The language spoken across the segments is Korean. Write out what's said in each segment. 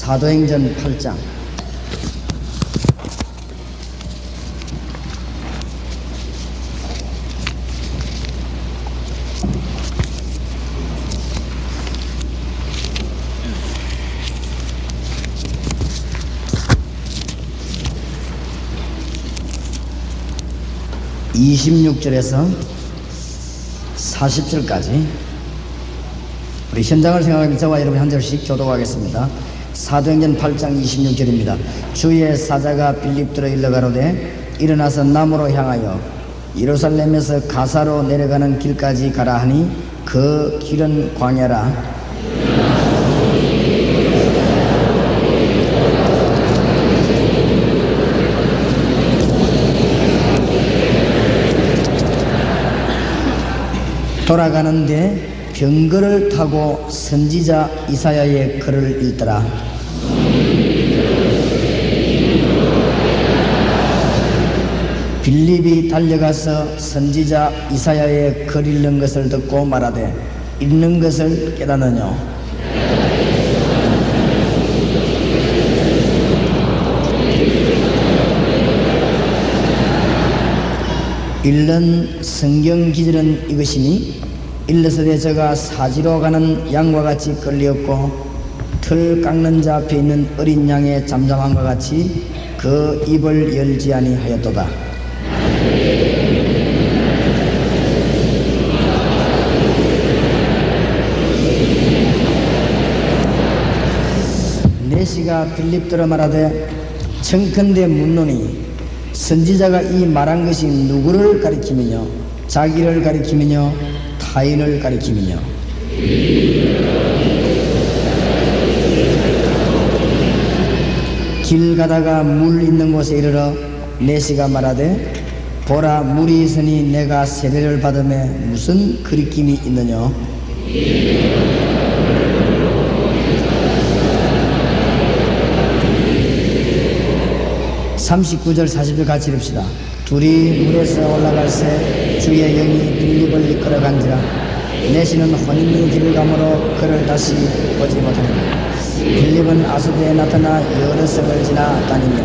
사도행전 8장. (26절에서) (40절까지) 우리 현장을 생각하며 저와 여러분 한 절씩 교독하겠습니다. 사도행전 8장 26절입니다. 주의 사자가 빌립들어 일러가로되 일어나서 남으로 향하여 예루살렘에서 가사로 내려가는 길까지 가라 하니 그 길은 광야라. 돌아가는데 병거를 타고 선지자 이사야의 글을 읽더라. 빌립이 달려가서 선지자 이사야의 글 읽는 것을 듣고 말하되 읽는 것을 깨닫느뇨. 읽는 성경 기절은 이것이니 일러서되 저가 사지로 가는 양과 같이 끌리었고 틀 깎는 자 앞에 있는 어린 양의 잠잠함과 같이 그 입을 열지 아니하였도다. 내시가 빌립들어 말하되 청컨대 묻노니 선지자가 이 말한 것이 누구를 가리키느냐? 자기를 가리키느냐? 타인을 가리키느냐? 길 가다가 물 있는 곳에 이르러 내시가 말하되 보라 물이 있으니 내가 세례를 받음에 무슨 거리낌이 있느냐? 39절 40절 같이 읽읍시다. 둘이 물에서 올라갈새 주의 영이 빌립을 이끌어간지라. 내시는 혼인의 길을 가므로 그를 다시 보지 못하니라. 빌립은 아수대에 나타나 여러 성을 지나 다니며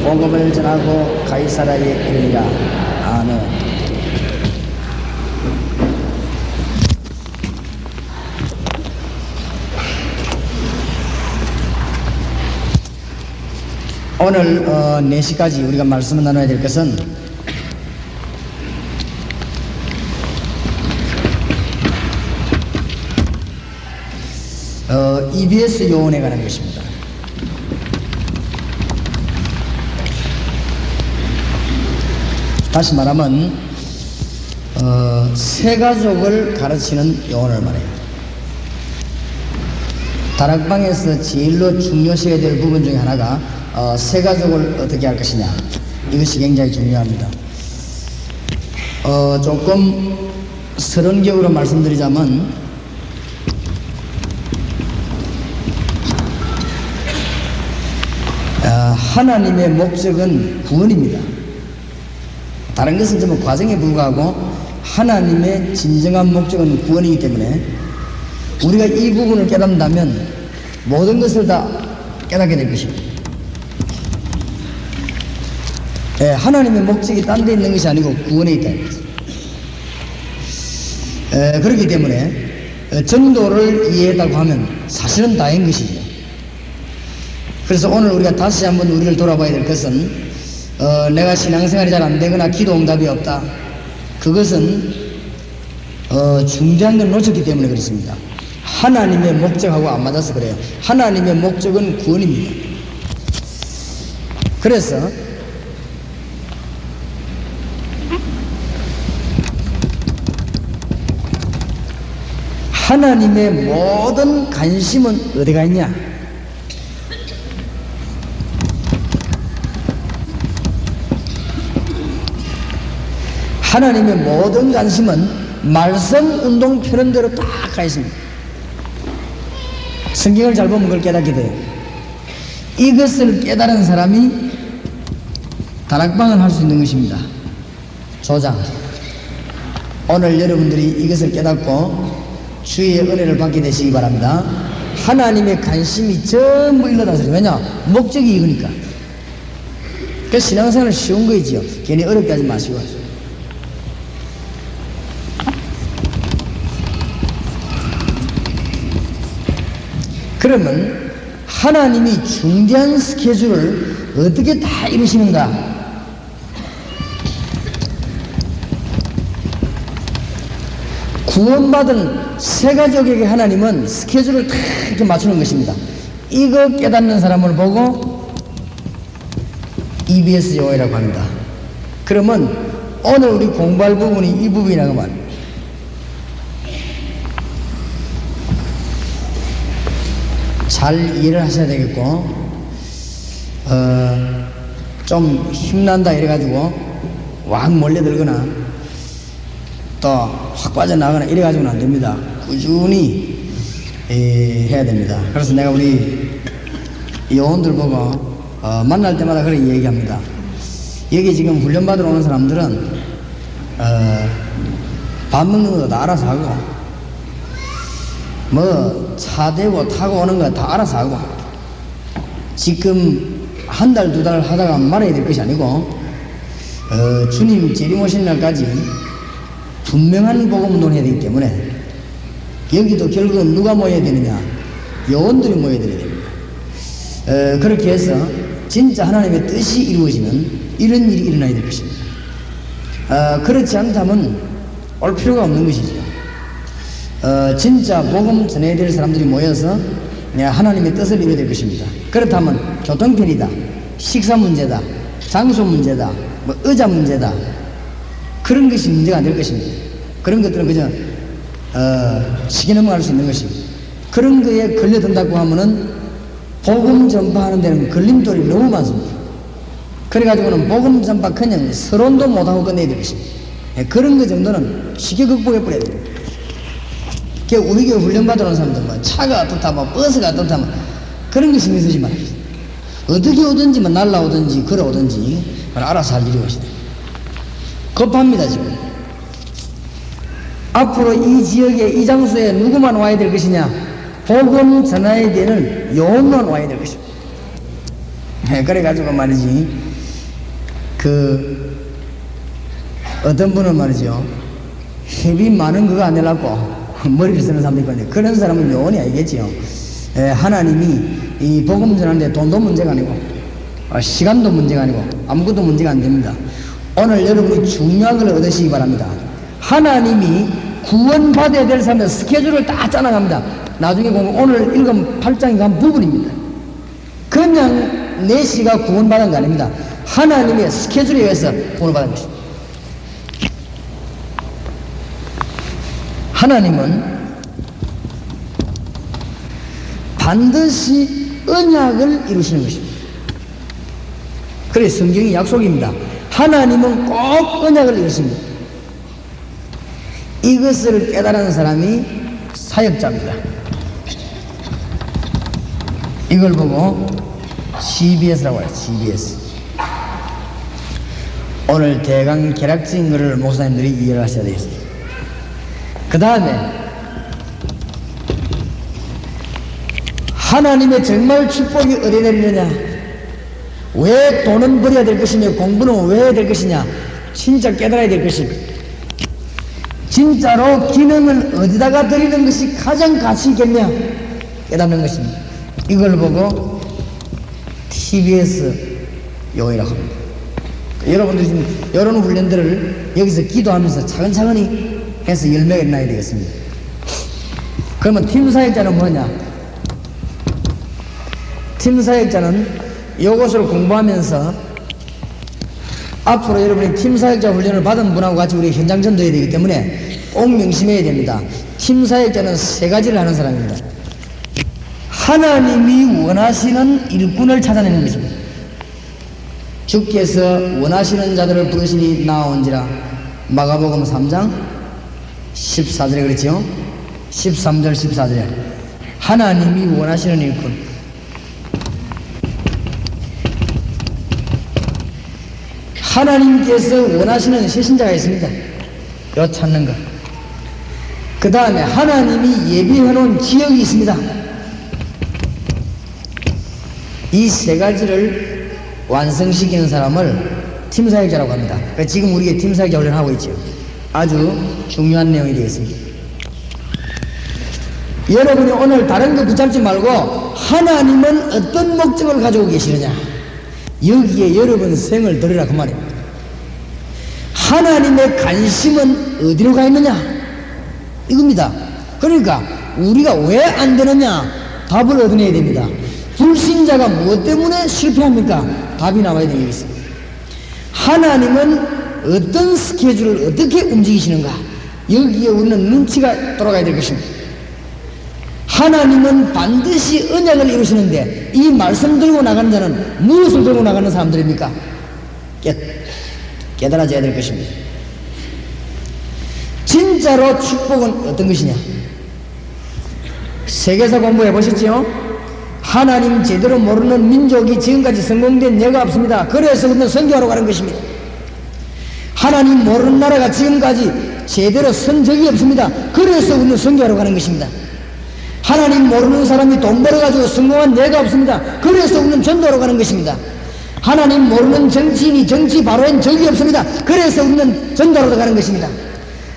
복음을 전하고 가이사라에 이르니라. 아멘. 오늘 4시까지 우리가 말씀을 나눠야 될 것은 EBS 요원에 관한 것입니다. 다시 말하면 새가족을 가르치는 요원을 말해요. 다락방에서 제일로 중요시해야 될 부분 중에 하나가 새가족을 어떻게 할 것이냐, 이것이 굉장히 중요합니다. 조금 서론격으로 말씀드리자면 하나님의 목적은 구원입니다. 다른 것은 전부 과정에 불과하고 하나님의 진정한 목적은 구원이기 때문에 우리가 이 부분을 깨닫는다면 모든 것을 다 깨닫게 될 것입니다. 하나님의 목적이 딴 데 있는 것이 아니고 구원에 있다는 거죠. 그렇기 때문에 전도를 이해했다고 하면 사실은 다인 것이죠. 그래서 오늘 우리가 다시 한번 우리를 돌아봐야 될 것은 내가 신앙생활이 잘 안 되거나 기도 응답이 없다, 그것은 중대한 걸 놓쳤기 때문에 그렇습니다. 하나님의 목적하고 안 맞아서 그래요. 하나님의 목적은 구원입니다. 그래서 하나님의 모든 관심은 어디가 있냐? 하나님의 모든 관심은 말씀 운동 펴는 대로 딱 가 있습니다. 성경을 잘 보면 그걸 깨닫게 돼요. 이것을 깨달은 사람이 다락방을 할 수 있는 것입니다. 조장. 오늘 여러분들이 이것을 깨닫고 주의 은혜를 받게 되시기 바랍니다. 하나님의 관심이 전부 일러다 소리. 왜냐? 목적이 이거니까. 그 신앙생활은 쉬운 거이지요. 괜히 어렵게 하지 마시고. 그러면 하나님이 중대한 스케줄을 어떻게 다 이루시는가? 구원받은 새 가족에게 하나님은 스케줄을 다 이렇게 맞추는 것입니다. 이거 깨닫는 사람을 보고 EBS 용어라고 합니다. 그러면 오늘 우리 공부할 부분이 이 부분이라고 말입니다. 잘 이해를 하셔야 되겠고, 좀 힘난다 이래가지고 확 몰려들거나 또 확 빠져나가거나 이래가지고는 안 됩니다. 꾸준히 해야 됩니다. 그래서 내가 우리 요원들 보고 만날 때마다 그렇게 얘기합니다. 여기 지금 훈련받으러 오는 사람들은 밥 먹는 것도 다 알아서 하고, 뭐 차 대고 타고 오는 거 다 알아서 하고, 지금 한 달, 두 달 하다가 말아야 될 것이 아니고 주님 재림 오신 날까지 분명한 복음 운동을 해야 되기 때문에 여기도 결국은 누가 모여야 되느냐? 요원들이 모여야 됩니다. 그렇게 해서 진짜 하나님의 뜻이 이루어지는 이런 일이 일어나야 될 것입니다. 그렇지 않다면 올 필요가 없는 것이죠. 진짜 복음 전해야 될 사람들이 모여서 하나님의 뜻을 이루어야 될 것입니다. 그렇다면 교통편이다, 식사 문제다, 장소 문제다, 뭐 의자 문제다, 그런 것이 문제가 안 될 것입니다. 그런 것들은 그저 시기 넘어갈 수 있는 것입니다. 그런 거에 걸려든다고 하면은 복음 전파하는 데는 걸림돌이 너무 많습니다. 그래가지고는 복음 전파 그냥 서론도 못하고 끝내야 될 것입니다. 그런 거 정도는 쉽게 극복해버려야 됩니다. 우리 교회 훈련받으러 오는 사람들, 뭐 차가 어떻다, 뭐 버스가 어떻다, 뭐 그런 거 신경 쓰지 말아요. 어떻게 오든지, 뭐 날라오든지, 걸어오든지, 알아서 할 일이 것이다. 급합니다, 지금. 앞으로 이 지역에, 이 장소에 누구만 와야 될 것이냐? 복음 전해야 되는 요원만 와야 될 것입니다. 그래가지고 말이지, 어떤 분은 말이죠, 힘이 많은 그거 안 내려고 머리를 쓰는 사람도 있거든요. 그런 사람은 요원이 아니겠지요. 하나님이 이 복음 전하는데 돈도 문제가 아니고, 시간도 문제가 아니고, 아무것도 문제가 안 됩니다. 오늘 여러분이 중요한 걸 얻으시기 바랍니다. 하나님이 구원받아야 될 사람들 스케줄을 다 짜나갑니다. 나중에 보면 오늘 읽은 8장에 한 부분입니다. 그냥 내시가 구원받은 거 아닙니다. 하나님의 스케줄에 의해서 구원받은 것입니다. 하나님은 반드시 언약을 이루시는 것입니다. 그래서 성경이 약속입니다. 하나님은 꼭 언약을 이루십니다. 이것을 깨달은 사람이 사역자입니다. 이걸 보고 CBS라고 해요. CBS. 오늘 대강 개략적인 것을 목사님들이 이해를 하셔야 되겠습니다. 그 다음에 하나님의 정말 축복이 어디에 내리느냐? 왜 돈은 버려야 될 것이며 공부는 왜 해야 될 것이냐? 진짜 깨달아야 될 것입니다. 진짜로 기능을 어디다가 드리는 것이 가장 가치 있겠냐? 깨닫는 것입니다. 이걸 보고 TBS 용이라고 합니다. 여러분들이 지금 이런 훈련들을 여기서 기도하면서 차근차근히 해서 열매가 일어나야 되겠습니다. 그러면 팀 사역자는 뭐냐? 팀 사역자는 이것을 공부하면서 앞으로 여러분이 팀 사역자 훈련을 받은 분하고 같이 우리 현장 전도해야 되기 때문에 꼭 명심해야 됩니다. 팀 사역자는 세 가지를 하는 사람입니다. 하나님이 원하시는 일꾼을 찾아내는 것입니다. 주께서 원하시는 자들을 부르시니 나온지라. 마가복음 3장 14절에 그랬죠? 13절 14절에 하나님이 원하시는 일꾼. 하나님께서 원하시는 세신자가 있습니다. 요 찾는 것. 그 다음에 하나님이 예비해 놓은 지역이 있습니다. 이 세 가지를 완성시키는 사람을 팀사역자라고 합니다. 그러니까 지금 우리가 팀사역자 훈련하고 있죠. 아주 중요한 내용이 되겠습니다. 여러분이 오늘 다른 거 붙잡지 말고 하나님은 어떤 목적을 가지고 계시느냐, 여기에 여러분 생을 들으라 그 말입니다. 하나님의 관심은 어디로 가 있느냐, 이겁니다. 그러니까 우리가 왜 안 되느냐 답을 얻어내야 됩니다. 불신자가 무엇 때문에 실패합니까? 답이 나와야 되겠습니다. 하나님은 어떤 스케줄을 어떻게 움직이시는가, 여기에 우리는 눈치가 돌아가야 될 것입니다. 하나님은 반드시 언약을 이루시는데 이 말씀 들고 나가는 자는 무엇을 들고 나가는 사람들입니까? 깨달아져야 될 것입니다. 진짜로 축복은 어떤 것이냐? 세계사 공부해 보셨지요? 하나님 제대로 모르는 민족이 지금까지 성공된 예가 없습니다. 그래서 우리는 선교하러 가는 것입니다. 하나님 모르는 나라가 지금까지 제대로 선 적이 없습니다. 그래서 우리는 선교하러 가는 것입니다. 하나님 모르는 사람이 돈 벌어가지고 성공한 예가 없습니다. 그래서 우리는 전도하러 가는 것입니다. 하나님 모르는 정치인이 정치 바로엔 적이 없습니다. 그래서 우리는 전도하러 가는 것입니다.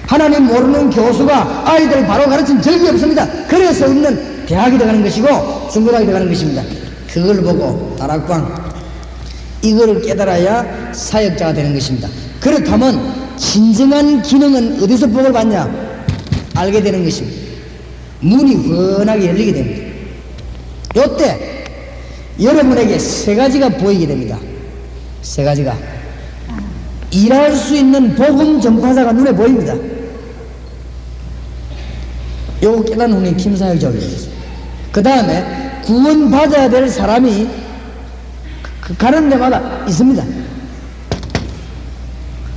하나님 모르는 교수가 아이들 바로 가르친 적이 없습니다. 그래서 우리는 대학이 들어가는 것이고 중고등학이 들어가는 것입니다. 그걸 보고 다락방, 이거를 깨달아야 사역자가 되는 것입니다. 그렇다면 진정한 기능은 어디서 복을 받냐? 알게 되는 것입니다. 문이 훤하게 열리게 됩니다. 요때 여러분에게 세 가지가 보이게 됩니다. 세 가지가 일할 수 있는 복음 전파자가 눈에 보입니다. 요거 깨닫는 후에 김사역자가 되겠습니다. 그 다음에 구원받아야 될 사람이 가는 데마다 있습니다.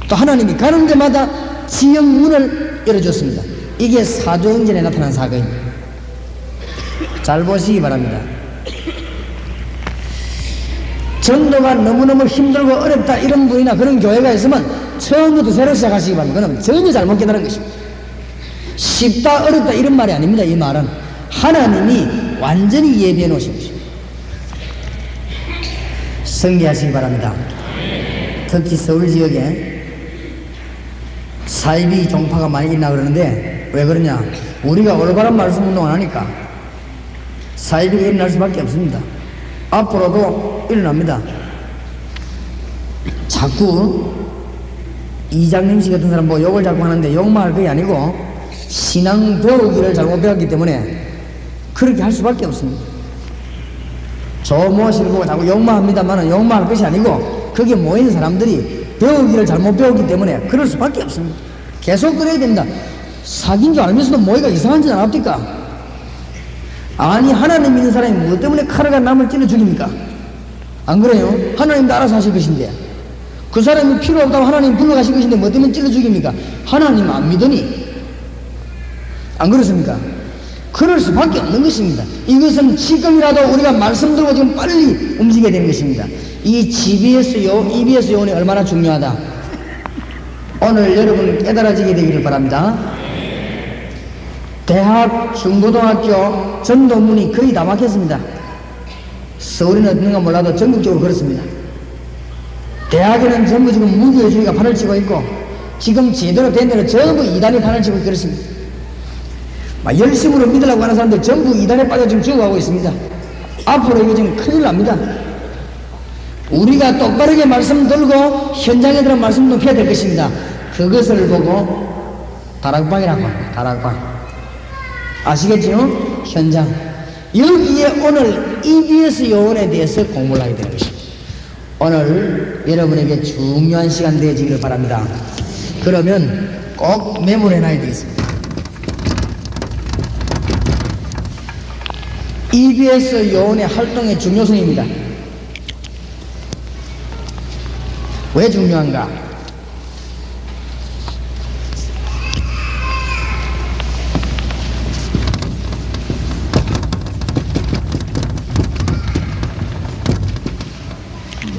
또 하나님이 가는 데마다 지형문을 열어줬습니다. 이게 사도행전에 나타난 사건입니다. 잘 보시기 바랍니다. 전도가 너무너무 힘들고 어렵다 이런 분이나 그런 교회가 있으면 처음부터 새로 시작하시기 바랍니다. 그럼 전혀 잘못 깨달은 것입니다. 쉽다 어렵다 이런 말이 아닙니다. 이 말은 하나님이 완전히 예비해 놓으신 것입니다. 승리하시기 바랍니다. 특히 서울지역에 사이비 종파가 많이 있나 그러는데 왜 그러냐? 우리가 올바른 말씀 운동을 하니까 사이비가 일어날 수밖에 없습니다. 앞으로도 일어납니다. 자꾸 이장님씨 같은 사람 뭐 욕을 자꾸 하는데 욕만 할 것이 아니고 신앙 배우기를 잘못 배웠기 때문에 그렇게 할 수밖에 없습니다. 조모씨를 보고 자꾸 욕만 합니다만 욕만 할 것이 아니고 거기에 모인 사람들이 배우기를 잘못 배웠기 때문에 그럴 수밖에 없습니다. 계속 그래야 됩니다. 사귄 줄 알면서도 모이가 이상한 짓 안 합니까? 아니 하나님 믿는 사람이 무엇 때문에 칼을 남을 찔러 죽입니까? 안 그래요? 하나님도 알아서 하실 것인데 그 사람이 필요 없다고 하나님 불러가실 것인데 뭐 때문에 찔러 죽입니까? 하나님 안 믿으니 안 그렇습니까? 그럴 수밖에 없는 것입니다. 이것은 지금이라도 우리가 말씀 들고 지금 빨리 움직여야 되는 것입니다. 이 GBS EBS 요원이 얼마나 중요하다. 오늘 여러분 깨달아지게 되기를 바랍니다. 대학, 중고등학교 전도문이 거의 다 막혔습니다. 서울에는 어떤가 몰라도 전국적으로 그렇습니다. 대학에는 전부 지금 무교주의가 판을 치고 있고 지금 제대로 된 데는 전부 이단이 판을 치고 그렇습니다. 막 열심으로 믿으려고 하는 사람들 전부 이단에 빠져 지금 죽어가고 있습니다. 앞으로 이거 지금 큰일 납니다. 우리가 똑바르게 말씀 들고 현장에 들어 말씀 높여야 될 것입니다. 그것을 보고 다락방이라고 합니다. 다락방. 아시겠죠? 현장. 여기에 오늘 EBS 요원에 대해서 공부를 하게 되는 것입니다. 오늘 여러분에게 중요한 시간 되어지기를 바랍니다. 그러면 꼭 메모를 해놔야 되겠습니다. EBS 요원의 활동의 중요성입니다. 왜 중요한가?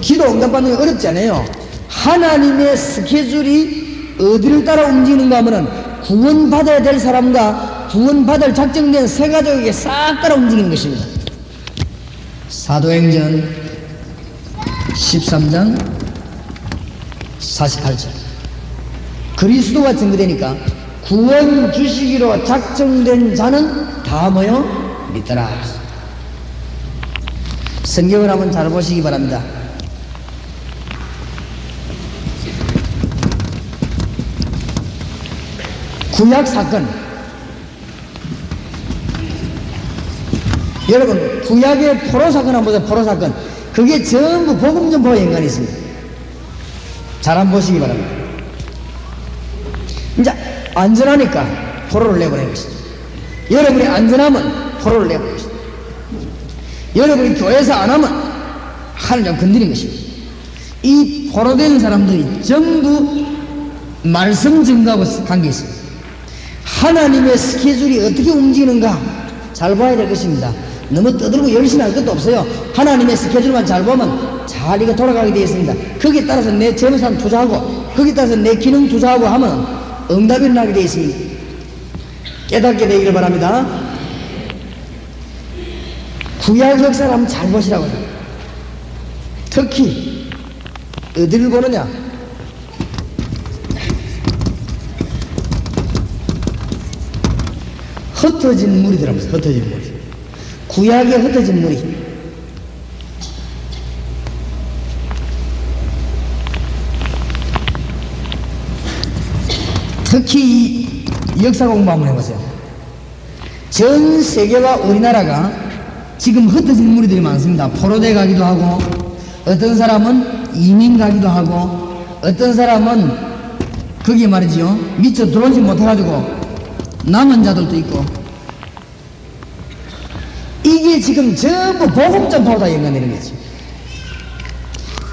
기도 응답받는 게 어렵지 않아요. 하나님의 스케줄이 어디를 따라 움직이는가 하면은 구원받아야 될 사람과 구원받을 작정된 새 가족에게 싹 따라 움직이는 것입니다. 사도행전 13장 48절. 그리스도가 증거되니까 구원 주시기로 작정된 자는 다 모여 믿더라. 성경을 한번 잘 보시기 바랍니다. 구약 사건, 여러분 구약의 포로 사건 한번 보세요. 포로 사건, 그게 전부 복음 전파와 연관이 있습니다. 잘 한번 보시기 바랍니다. 이제 안전하니까 포로를 내보낸 것이죠. 여러분이 안전하면 포로를 내보낸 것이죠. 여러분이 교회에서 안 하면 하늘 좀 건드린 것입니다. 이 포로된 사람들이 전부 말씀 증거하고 관계 있습니다. 하나님의 스케줄이 어떻게 움직이는가 잘 봐야 될 것입니다. 너무 떠들고 열심히 할 것도 없어요. 하나님의 스케줄만 잘 보면 잘 이거 돌아가게 되어 있습니다. 거기에 따라서 내 재물산 투자하고 거기에 따라서 내 기능 투자하고 하면 응답이 일어나게 되어 있습니다. 깨닫게 되기를 바랍니다. 구약 역사를 한번 잘 보시라고요. 특히 어디를 보느냐, 흩어진 무리들하면서 흩어진 무리, 구약에 흩어진 무리. 특히 이 역사 공부 한번 해보세요. 전 세계와 우리나라가 지금 흩어진 무리들이 많습니다. 포로돼 가기도 하고, 어떤 사람은 이민 가기도 하고, 어떤 사람은 거기에 말이지요, 미처 들어오지 못해가지고 남은 자들도 있고. 이게 지금 전부 복음 전파와 다 연관되는 거지.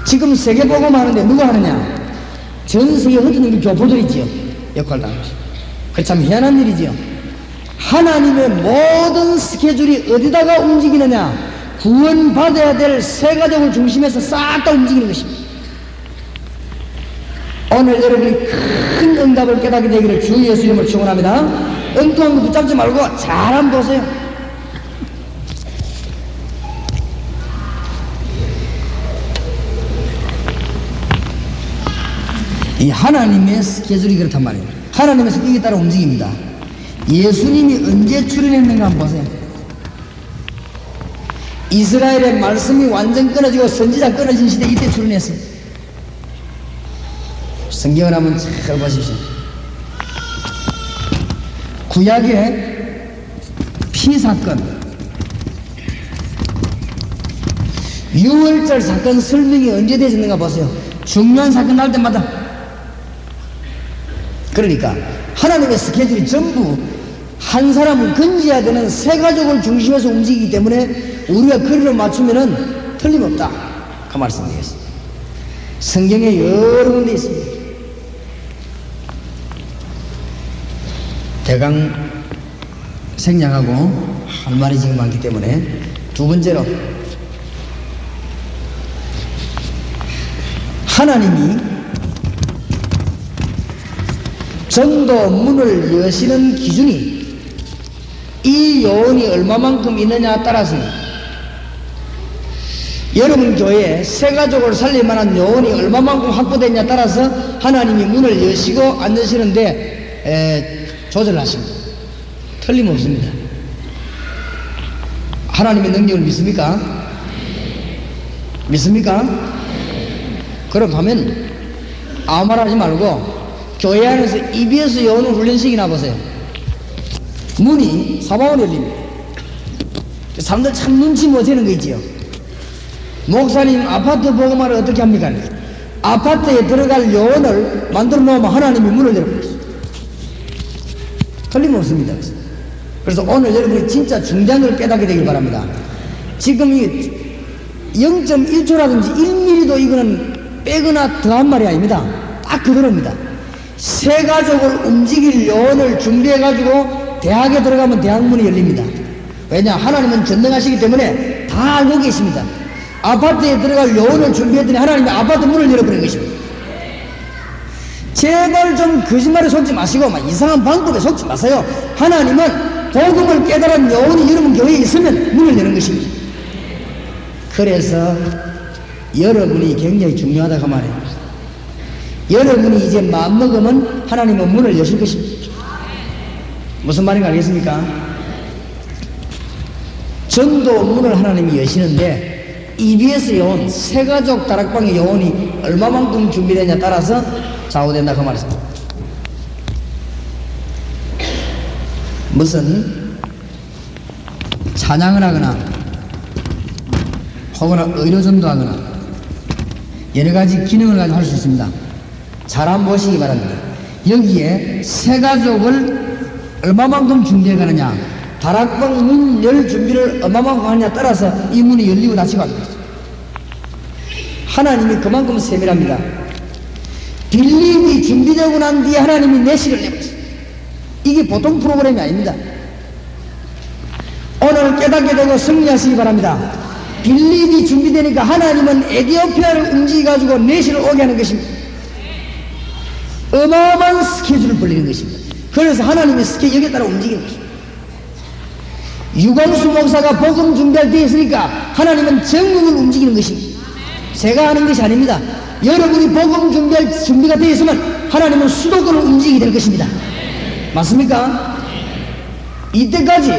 지금 세계 복음 하는데 누가 하느냐? 전 세계 흩어진 교포들이지요. 역할을 하는 거죠. 그 참 희한한 일이지요. 하나님의 모든 스케줄이 어디다가 움직이느냐? 구원받아야 될 새 가족을 중심해서 싹 다 움직이는 것입니다. 오늘 여러분이 큰 응답을 깨닫게 되기를 주 예수 이름으로 축원합니다. 엉뚱한 거 붙잡지 말고 잘 한번 보세요. 이 하나님의 스케줄이 그렇단 말이에요. 하나님의 스케줄에 따라 움직입니다. 예수님이 언제 출현했는가 한번 보세요. 이스라엘의 말씀이 완전 끊어지고 선지자 끊어진 시대, 이때 출현했어요. 성경을 한번 잘 보십시오. 구약의 피사건, 유월절 사건 설명이 언제 되었는가 보세요. 중요한 사건 날 때마다. 그러니까 하나님의 스케줄이 전부 한 사람을 건져야 되는 새 가족을 중심에서 움직이기 때문에 우리가 거리를 맞추면은 틀림없다, 그 말씀 되겠습니다. 성경에 여러 군데 있습니다. 대강 생략하고 할 말이 지금 많기 때문에 두 번째로, 하나님이 전도 문을 여시는 기준이 이 요원이 얼마만큼 있느냐에 따라서, 여러분 교회에 새 가족을 살릴 만한 요원이 얼마만큼 확보되냐에 따라서 하나님이 문을 여시고 안 여시는데 조절하십니다. 틀림없습니다. 하나님의 능력을 믿습니까? 믿습니까? 그럼 하면 아무 말 하지 말고 교회 안에서 EBS 요원을 훈련시키나 보세요. 문이 사방으로 열립니다. 사람들 참 눈치 못 채는 거 있지요. 목사님 아파트 복음화를 어떻게 합니까? 아파트에 들어갈 요원을 만들어 놓으면 하나님이 문을 열어버렸어요. 틀림없습니다. 그래서 오늘 여러분이 진짜 중대한 걸 깨닫게 되길 바랍니다. 지금 이 0.1초라든지 1mm도 이거는 빼거나 더한 말이 아닙니다. 딱 그대로입니다. 새 가족을 움직일 요원을 준비해가지고 대학에 들어가면 대학 문이 열립니다. 왜냐? 하나님은 전능하시기 때문에 다 알고 계십니다. 아파트에 들어갈 요원을 준비했더니 하나님이 아파트 문을 열어버린 것입니다. 제발 좀 거짓말에 속지 마시고 막 이상한 방법에 속지 마세요. 하나님은 복음을 깨달은 요원이 여러분 교회에 있으면 문을 여는 것입니다. 그래서 여러분이 굉장히 중요하다고 말해요. 여러분이 이제 마음먹으면 하나님은 문을 여실 것입니다. 무슨 말인가 알겠습니까? 전도 문을 하나님이 여시는데 EBS 요원, 새가족 다락방의 요원이 얼마만큼 준비되냐 따라서 좌우된다 그 말이죠. 무슨 찬양을 하거나 혹은 의료전도 하거나 여러가지 기능을 가지고 할 수 있습니다. 잘 한번 보시기 바랍니다. 여기에 새가족을 얼마만큼 준비해 가느냐, 다락방 문 열 준비를 얼마만큼 하느냐에 따라서 이 문이 열리고 닫히고 합니다. 하나님이 그만큼 세밀합니다. 빌립이 준비되고 난 뒤에 하나님이 내식을 내버렸어요. 이게 보통 프로그램이 아닙니다. 오늘 깨닫게 되고 승리하시기 바랍니다. 빌립이 준비되니까 하나님은 에디오피아를 움직여가지고 내식을 오게 하는 것입니다. 어마어마한 스케줄을 벌리는 것입니다. 그래서 하나님의 스케줄 여기에 따라 움직이는 것입니다. 유광수 목사가 복음 준비할 때 있으니까 하나님은 전국을 움직이는 것입니다. 제가 하는 것이 아닙니다. 여러분이 복음 준비할 준비가 되어 있으면 하나님은 수도권을 움직이게 될 것입니다. 맞습니까? 이때까지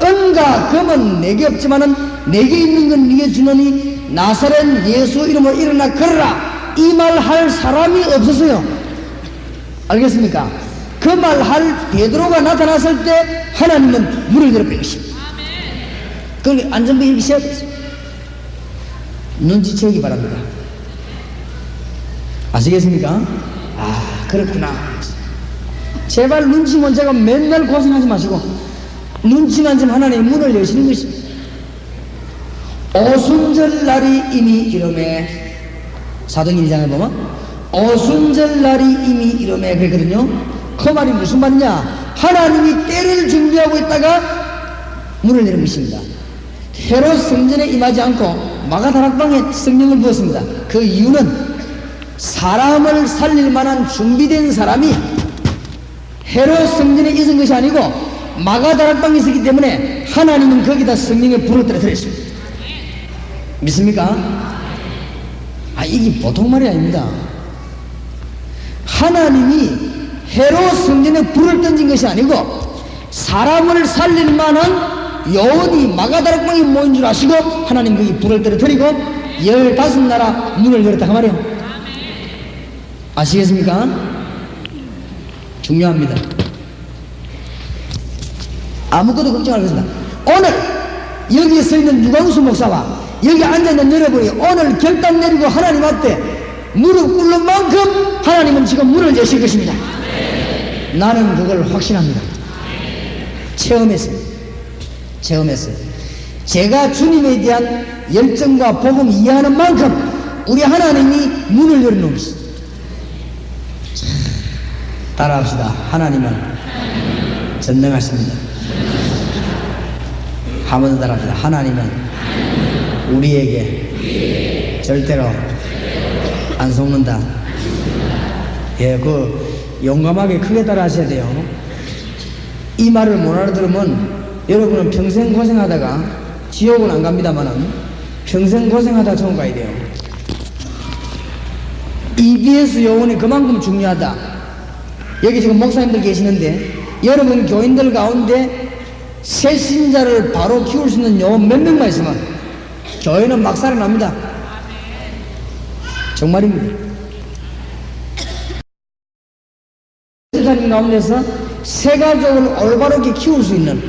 은과 금은 내게 없지만은 내게 있는 건 네게 주노니 나사렛 예수 이름으로 일어나 걸어라, 이 말 할 사람이 없었어요. 알겠습니까? 그 말 할 베드로가 나타났을 때 하나님은 문을 열어버린 것입니다. 그러니까 안전벨트 이렇게 세워버렸습니다. 눈치채기 바랍니다. 아시겠습니까? 아, 그렇구나. 제발 눈치만 제가 맨날 고생하지 마시고 눈치만 좀 하나님의 문을 여시는 것입니다. 오순절 날이 이미 이름에 사도행 1장에 보면 오순절 날이 이미 이름에 그랬거든요. 그 말이 무슨 말이냐? 하나님이 때를 준비하고 있다가 문을 내는 것입니다. 헤롯 성전에 임하지 않고 마가다락방에 성령을 부었습니다. 그 이유는 사람을 살릴 만한 준비된 사람이 헤롯 성전에 있은 것이 아니고 마가다락방에 있었기 때문에 하나님은 거기다 성령의 불을 떨어뜨렸습니다. 믿습니까? 아, 이게 보통 말이 아닙니다. 하나님이 헤롯 성전에 불을 던진 것이 아니고 사람을 살릴 만한 요원이 마가다락방에 모인 줄 아시고 하나님 거기 불을 떨어뜨리고 15나라 문을 열었다 그 말이에요. 아시겠습니까? 중요합니다. 아무것도 걱정 안 하겠습니다. 오늘 여기에 서 있는 유광수 목사와 여기 앉아있는 여러분이 오늘 결단 내리고 하나님 앞에 무릎 꿇는 만큼 하나님은 지금 문을 여실 것입니다. 나는 그걸 확신합니다. 체험했어요. 제가 주님에 대한 열정과 복음 이해하는 만큼 우리 하나님이 문을 열어놓은 것입니다. 따라합시다. 하나님은 전능하십니다. 한 번 더 따라합시다. 하나님은 우리에게 절대로 안 속는다. 예, 용감하게 크게 따라 하셔야 돼요. 이 말을 못 알아들으면 여러분은 평생 고생하다가 지옥은 안 갑니다만은 평생 고생하다가 천국 가야 돼요. EBS 요원이 그만큼 중요하다. 여기 지금 목사님들 계시는데 여러분 교인들 가운데 새 신자를 바로 키울 수 있는 요원 몇 명만 있으면 교회는 막 살아납니다. 정말입니다. 사람 가운데서 새 가족을 올바르게 키울 수 있는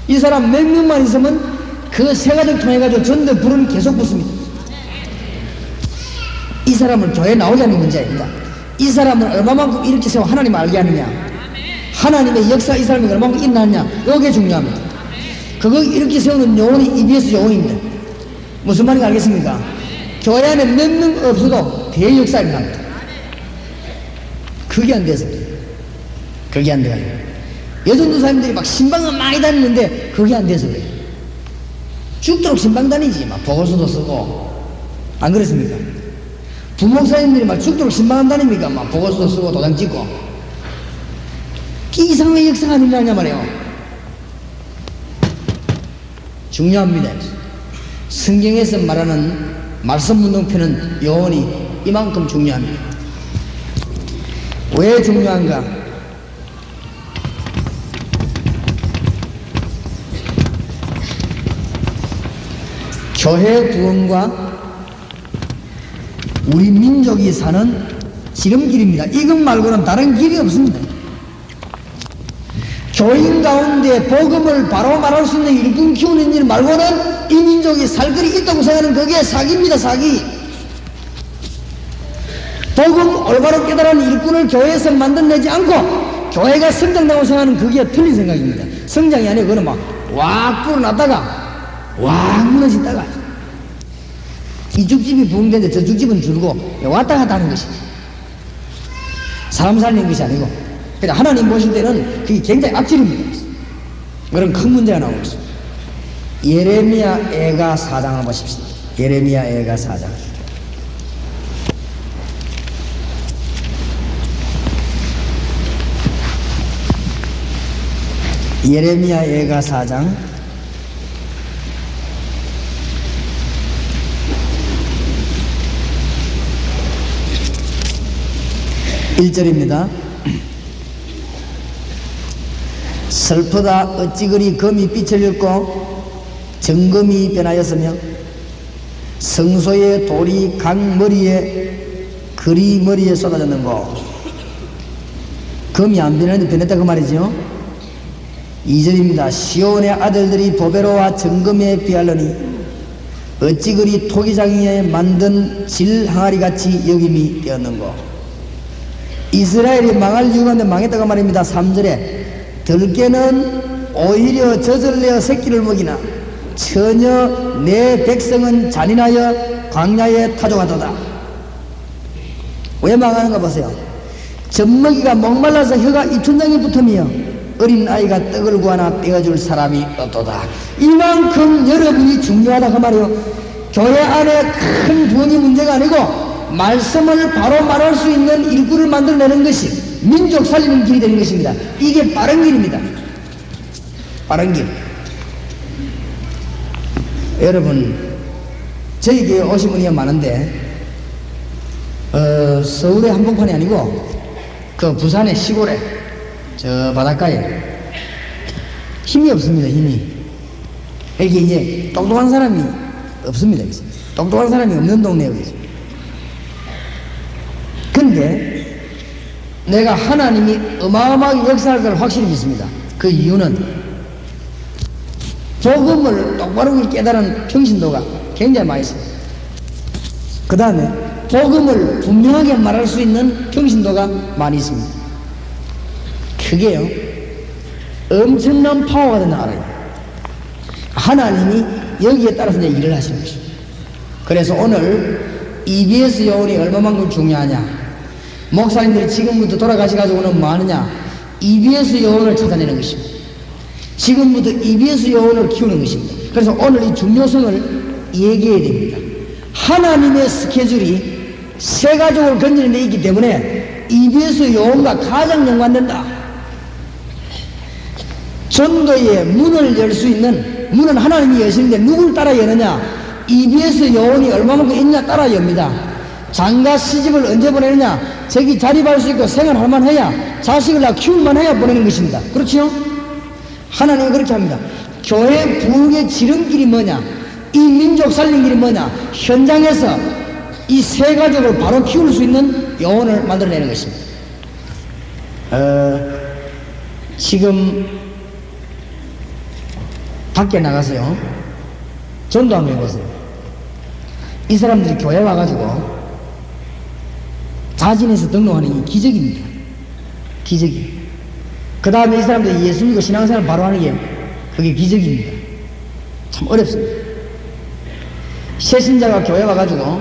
이 사람 몇 명만 있으면 그 새 가족 통해 가지고 전도 불은 계속 붙습니다. 이 사람은 교회 나오자는 문제 아닙니다. 이 사람은 얼마만큼 이렇게 세워 하나님 알게 하느냐, 하나님의 역사 이 사람이 얼마만큼 있느냐, 이게 중요합니다. 그거 이렇게 세우는 요원이 EBS 요원입니다. 무슨 말인지 알겠습니까? 교회 안에 몇 명 없어도 대역사 일어납니다. 그게 안 돼서 그게 안 돼요. 여전도 사람들이 막 신방은 많이 다니는데 그게 안 돼서 그래요. 죽도록 신방 다니지. 막 보고서도 쓰고. 안 그렇습니까? 부목사님들이 막 죽도록 신방 다닙니까? 막 보고서도 쓰고 도장 찍고. 이상의 역사가 일어나냐 말이에요. 중요합니다. 성경에서 말하는 말씀 문동편은 영원히 이만큼 중요합니다. 왜 중요한가? 교회 구원과 우리 민족이 사는 지름길입니다. 이것 말고는 다른 길이 없습니다. 교인 가운데 복음을 바로 말할 수 있는 일꾼 키우는 일 말고는 이 민족이 살 길이 있다고 생각하는 그게 사기입니다. 사기. 복음 올바로 깨달은 일꾼을 교회에서 만들어내지 않고 교회가 성장다고 생각하는 그게 틀린 생각입니다. 성장이 아니고 그거는 막 불어났다가 왁 무너지다가 이쪽 집이 부흥되는데 저쪽 집은 줄고 왔다 갔다 하는 것이지, 사람 살리는 것이 아니고. 그러니까 하나님 보실 때는 그게 굉장히 악질입니다. 그런 큰 문제가 나오고 있습니다. 예레미야 애가 4장을 보십시다. 예레미야 애가 4장. 예레미야 애가 4장 1절입니다. 슬프다 어찌 그리 금이 빛을 잃고 정금이 변하였으며 성소의 돌이 강 머리에 그리 머리에 쏟아졌는고. 금이 안 변했는데 변했다 그 말이죠. 2절입니다. 시온의 아들들이 보배로와 정금에 비하려니 어찌 그리 토기장에 만든 질 항아리같이 여김이 되었는고. 이스라엘이 망할 이유가 있는데 망했다고 말입니다. 3절에 들깨는 오히려 젖을 내어 새끼를 먹이나 전혀 내 백성은 잔인하여 광야에 타족하도다. 왜 망하는가 보세요. 젖먹이가 목말라서 혀가 입천장에 붙으며 어린 아이가 떡을 구하나 떼어줄 사람이 없도다. 이만큼 여러분이 중요하다 그 말이에요. 교회 안에 큰 부흥이 문제가 아니고 말씀을 바로 말할 수 있는 일꾼을 만들어내는 것이 민족 살리는 길이 되는 것입니다. 이게 빠른 길입니다. 빠른 길. 여러분, 저희 교회 오신 분이 많은데 서울의 한복판이 아니고 그 부산의 시골에 저 바닷가에 힘이 없습니다. 힘이. 이게 이제 똑똑한 사람이 없습니다. 똑똑한 사람이 없는 동네에 있습니다. 근데 내가 하나님이 어마어마하게 역사할 걸 확실히 믿습니다. 그 이유는 복음을 똑바로 깨달은 평신도가 굉장히 많이 있습니다. 그 다음에 복음을 분명하게 말할 수 있는 평신도가 많이 있습니다. 그게요 엄청난 파워가 된다 알아요. 하나님이 여기에 따라서 이제 일을 하시는 것입니다. 그래서 오늘 EBS 요원이 얼마만큼 중요하냐, 목사님들이 지금부터 돌아가셔가지고는 뭐 하느냐, EBS 요원을 찾아내는 것입니다. 지금부터 EBS 요원을 키우는 것입니다. 그래서 오늘 이 중요성을 얘기해야 됩니다. 하나님의 스케줄이 세 가족을 건지는 데 있기 때문에 EBS 요원과 가장 연관된다. 전도의 문을 열 수 있는 문은 하나님이 여시는데 누굴 따라 여느냐, EBS 요원이 얼마만큼 있냐 따라 엽니다. 장가 시집을 언제 보내느냐, 저기 자립할 수 있고 생활할 만해야, 자식을 낳아 키울 만해야 보내는 것입니다. 그렇지요? 하나님은 그렇게 합니다. 교회 부흥의 지름길이 뭐냐, 이 민족 살린 길이 뭐냐, 현장에서 이 세 가족을 바로 키울 수 있는 요원을 만들어내는 것입니다. 지금 밖에 나가서요 전도 한번 해보세요. 이 사람들이 교회 와가지고 자진해서 등록하는 게 기적입니다. 기적이에요. 그 다음에 이 사람들이 예수 믿고 신앙생활 바로 하는 게 그게 기적입니다. 참 어렵습니다. 새신자가 교회 와가지고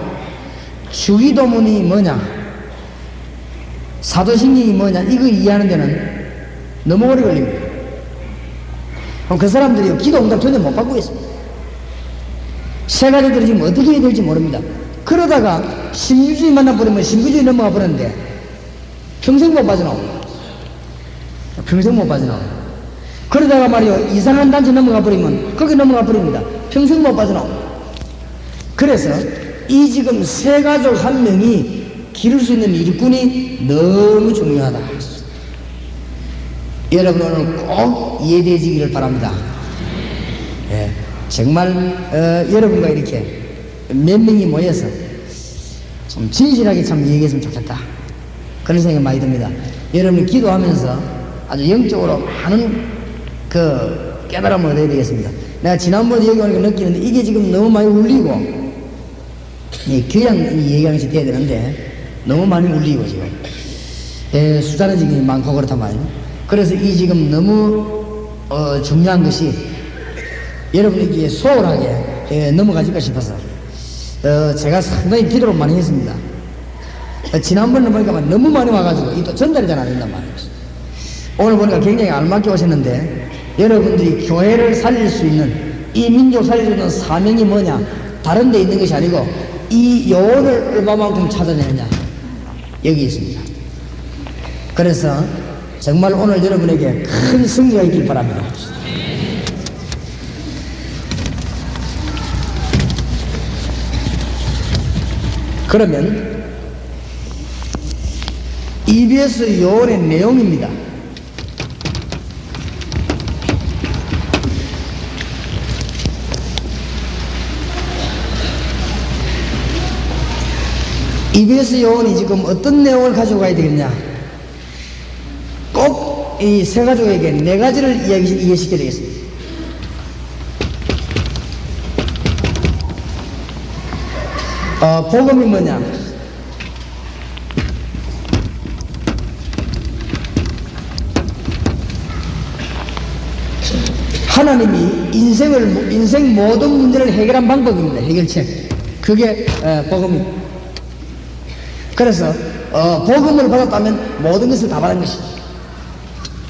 주기도문이 뭐냐, 사도신경이 뭐냐, 이거 이해하는 데는 너무 오래 걸립니다. 그럼 그 사람들이 기도 응답 전혀 못 받고 있습니다. 세 가지들이 지금 어떻게 해야 될지 모릅니다. 그러다가 신규주의 만나버리면 신규주의 넘어가 버렸는데 평생 못 빠져나옵니다. 평생 못 빠져나옵니다. 그러다가 말이요 이상한 단체 넘어가 버리면 거기 넘어가 버립니다. 평생 못 빠져나옵니다. 그래서 이 지금 세 가족 한 명이 기를 수 있는 일꾼이 너무 중요하다. 여러분 오늘 꼭 이해되시기를 바랍니다. 예, 정말 여러분과 이렇게 몇 명이 모여서 좀 진실하게 참 얘기했으면 좋겠다, 그런 생각이 많이 듭니다. 여러분이 기도하면서 아주 영적으로 많은 그 깨달음을 얻어야 되겠습니다. 내가 지난번에 여기 오니까 느끼는데 이게 지금 너무 많이 울리고, 교양 얘기하는 것이 돼야 되는데 너무 많이 울리고 지금 숫자는 지금 많고 그렇단 말이에요. 그래서 이 지금 너무 중요한 것이 여러분에게 소홀하게 넘어가질까 싶어서 제가 상당히 기도를 많이 했습니다. 지난번에 보니까 너무 많이 와가지고 이 또 전달이 잘 안 된단 말이에요. 오늘 보니까 굉장히 알맞게 오셨는데, 여러분들이 교회를 살릴 수 있는, 이 민족 살릴 수 있는 사명이 뭐냐, 다른 데 있는 것이 아니고 이 요원을 얼마만큼 찾아내느냐, 여기 있습니다. 그래서 정말 오늘 여러분에게 큰 승리가 있길 바랍니다. 그러면 EBS 요원의 내용입니다. EBS 요원이 지금 어떤 내용을 가지고 가야 되겠냐? 꼭 이 세 가족에게 네 가지를 이해시켜야 되겠습니다. 복음이 뭐냐? 하나님이 인생 모든 문제를 해결한 방법입니다. 해결책. 그게 복음입니다. 그래서 복음을 받았다면 모든 것을 다 받은 것이죠.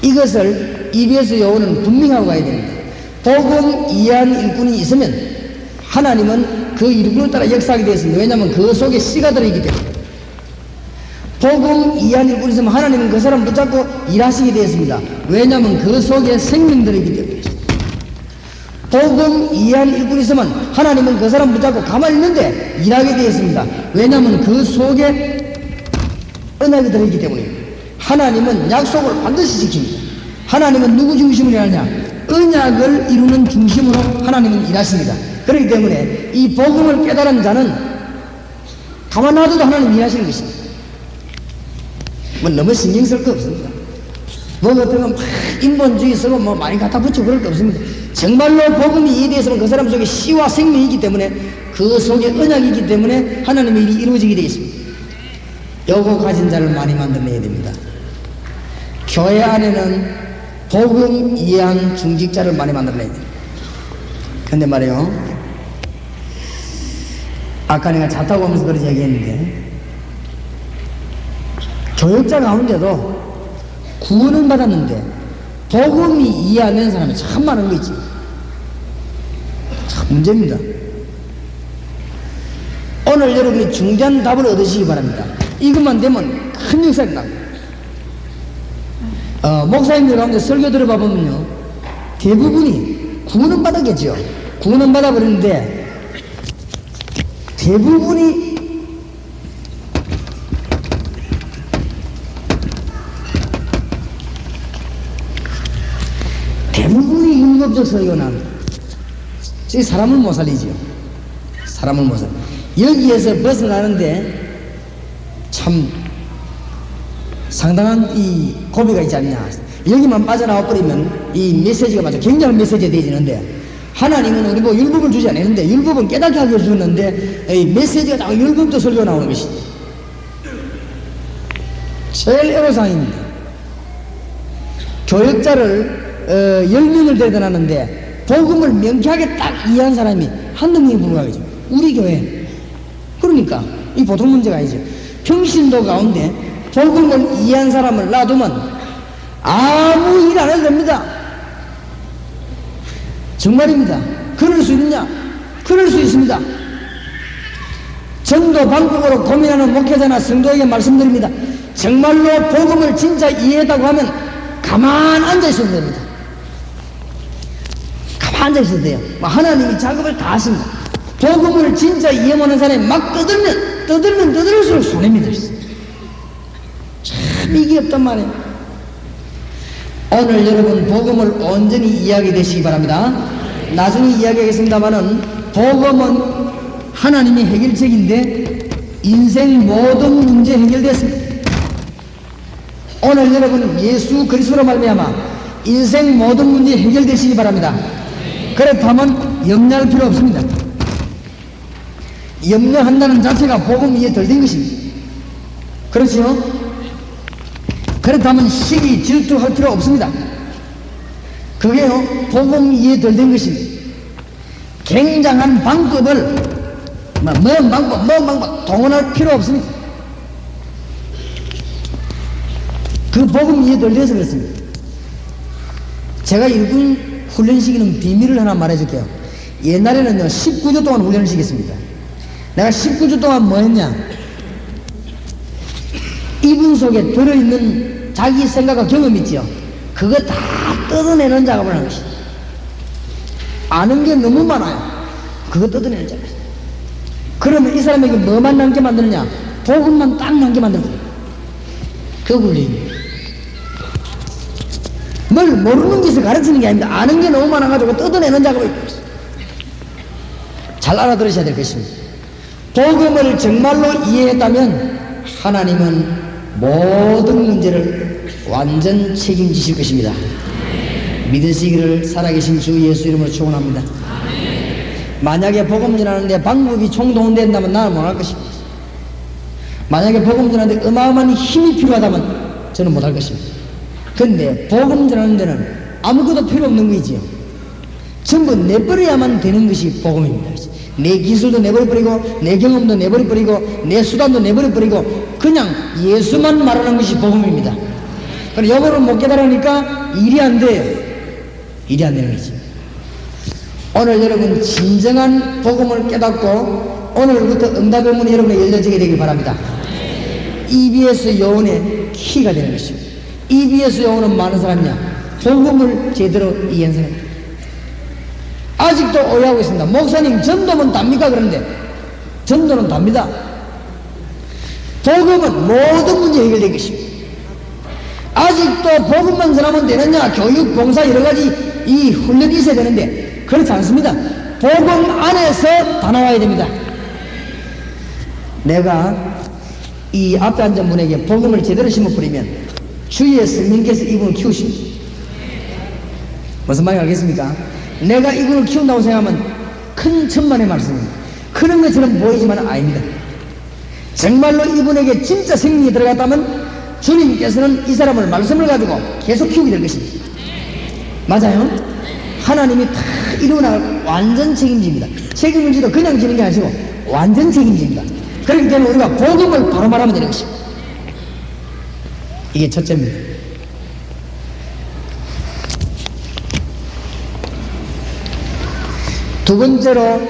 이것을 EBS 요원은 분명하고 가야 됩니다. 복음 이해한 일꾼이 있으면 하나님은 그 일꾼을 따라 역사하게 되어 있습니다. 왜냐하면 그 속에 씨가 들어있기 때문에. 복음 이해한 일꾼이 있으면 하나님은 그 사람 붙잡고 일하시게 되어 있습니다. 왜냐하면 그 속에 생명 들어있기 때문에. 복음 이해한 일꾼이 있으면 하나님은 그 사람 붙잡고 가만히 있는데 일하게 되어 있습니다. 왜냐하면 그 속에 언약이 들어있기 때문입니다. 하나님은 약속을 반드시 지킵니다. 하나님은 누구 중심으로 일하냐? 언약을 이루는 중심으로 하나님은 일하십니다. 그렇기 때문에 이 복음을 깨달은 자는 가만 놔둬도 하나님 일하시는 것입니다. 뭐 너무 신경 쓸 거 없습니다. 뭐 어떤 건 막 인본주의 쓰고 뭐 많이 갖다 붙이고 그럴 거 없습니다. 정말로 복음이 이해되었으면 그 사람 속에 씨와 생명이 있기 때문에, 그 속에 언약이 있기 때문에 하나님의 일이 이루어지게 되어 있습니다. 요거 가진 자를 많이 만들어내야 됩니다. 교회 안에는 복음 이해한 중직자를 많이 만들어내야 됩니다. 근데 말이에요, 아까 내가 차 타고 오면서 그렇게 얘기했는데, 교역자 가운데도 구원을 받았는데 복음이 이해 안 되는 사람이 참 많은 거 있지. 참 문제입니다. 오늘 여러분이 중대한 답을 얻으시기 바랍니다. 이것만 되면 큰 역사가 납니다. 목사님들 가운데 설교 들어봐 보면요, 대부분이 구원은 받았겠죠. 구원은 받아버렸는데 대부분이 율법적 설교는 사람을 못 살리죠. 사람을 못 살리. 여기에서 벗어나는데 참 상당한 이 고비가 있지 않냐. 여기만 빠져나와 버리면 이 메시지가 맞아 굉장한 메시지가 되어지는데, 하나님은 우리 뭐 율법을 주지 않았는데, 율법은 깨닫게 하게 해주는데 이 메시지가 자꾸 율법도 설교 나오는 것이 제일 애로사항입니다. 교역자를 10명을 대단하는데 복음을 명쾌하게 딱 이해한 사람이 한두 명이 불과하죠. 우리 교회. 그러니까 이 보통 문제가 아니죠. 평신도 가운데 복음을 이해한 사람을 놔두면 아무 일 안 해도 됩니다. 정말입니다. 그럴 수 있느냐? 그럴 수 있습니다. 전도 방법으로 고민하는 목회자나 성도에게 말씀드립니다. 정말로 복음을 진짜 이해했다고 하면 가만 앉아 있어도 됩니다. 가만 앉아 있어도 돼요. 하나님이 작업을 다 하십니다. 복음을 진짜 이해 못하는 사람이 막 떠들을수록 손해미 들었어. 참 이게 없단 말이에요. 오늘 여러분 복음을 온전히 이해하게 되시기 바랍니다. 나중에 이야기하겠습니다만은 복음은 하나님의 해결책인데 인생 모든 문제 해결되었습니다. 오늘 여러분 예수 그리스도로 말미암아 인생 모든 문제 해결되시기 바랍니다. 그렇다면 염려할 필요 없습니다. 염려한다는 자체가 복음 이해 덜 된 것입니다. 그렇죠? 그렇다면 시기 질투할 필요 없습니다. 그게요 복음 이해 덜 된 것입니다. 굉장한 방법을 뭔 방법 동원할 필요 없습니다. 그 복음 이해 덜 돼서 그렇습니다. 제가 일군 훈련 시키는 비밀을 하나 말해줄게요. 옛날에는요 19주 동안 훈련을 시켰습니다. 내가 19주 동안 뭐 했냐, 이분 속에 들어있는 자기 생각과 경험 있죠. 그거 다 뜯어내는 작업을 하는 것이죠. 아는 게 너무 많아요. 그거 뜯어내는 작업. 그러면 이 사람에게 뭐만 남게 만드느냐, 복음만 딱 남게 만들거든요. 그 훈련입니다. 뭘 모르는 것을 가르치는 게 아닙니다. 아는 게 너무 많아가지고 뜯어내는 작업을 잘 알아들으셔야 될 것입니다. 복음을 정말로 이해했다면 하나님은 모든 문제를 완전 책임지실 것입니다. 믿으시기를 살아계신 주 예수 이름으로 축원합니다. 만약에 복음 전하는데 방법이 총동원된다면 나는 못할 것입니다. 만약에 복음 전하는데 어마어마한 힘이 필요하다면 저는 못할 것입니다. 근데 복음 전하는 데는 아무것도 필요 없는 거지요. 전부 내버려야만 되는 것이 복음입니다. 내 기술도 내버려버리고 내 경험도 내버려버리고 내 수단도 내버려버리고 그냥 예수만 말하는 것이 복음입니다. 그럼 영어를 못 깨달으니까 일이 안 돼요. 일이 안 되는 거지. 오늘 여러분 진정한 복음을 깨닫고 오늘부터 응답의 문이 여러분에 열려지게 되길 바랍니다. EBS 요원의 키가 되는 것입니다. EBS 요원은 많은 사람이냐? 복음을 제대로 이해한 사람. 아직도 오해하고 있습니다. 목사님 전도는 답니까? 그런데 전도는 답니다. 복음은 모든 문제 해결된 것입니다. 아직도 복음만 전하면 되느냐? 교육, 봉사 여러가지 이 훈련이 있어야 되는데 그렇지 않습니다. 복음 안에서 다 나와야 됩니다. 내가 이 앞에 앉은 분에게 복음을 제대로 심어버리면 주위에 스님께서 이분을 키우십니다. 무슨 말인지 알겠습니까? 내가 이분을 키운다고 생각하면 큰 천만의 말씀입니다. 그런 것처럼 보이지만 아닙니다. 정말로 이분에게 진짜 생명이 들어갔다면 주님께서는 이 사람을 말씀을 가지고 계속 키우게 될 것입니다. 맞아요? 하나님이 다 이루어나갈 완전 책임집니다. 책임을 지도 그냥 지는 게 아니고 완전 책임집니다. 그렇기 때문에 우리가 복음을 바로 말하면 되는 것입니다. 이게 첫째입니다. 두 번째로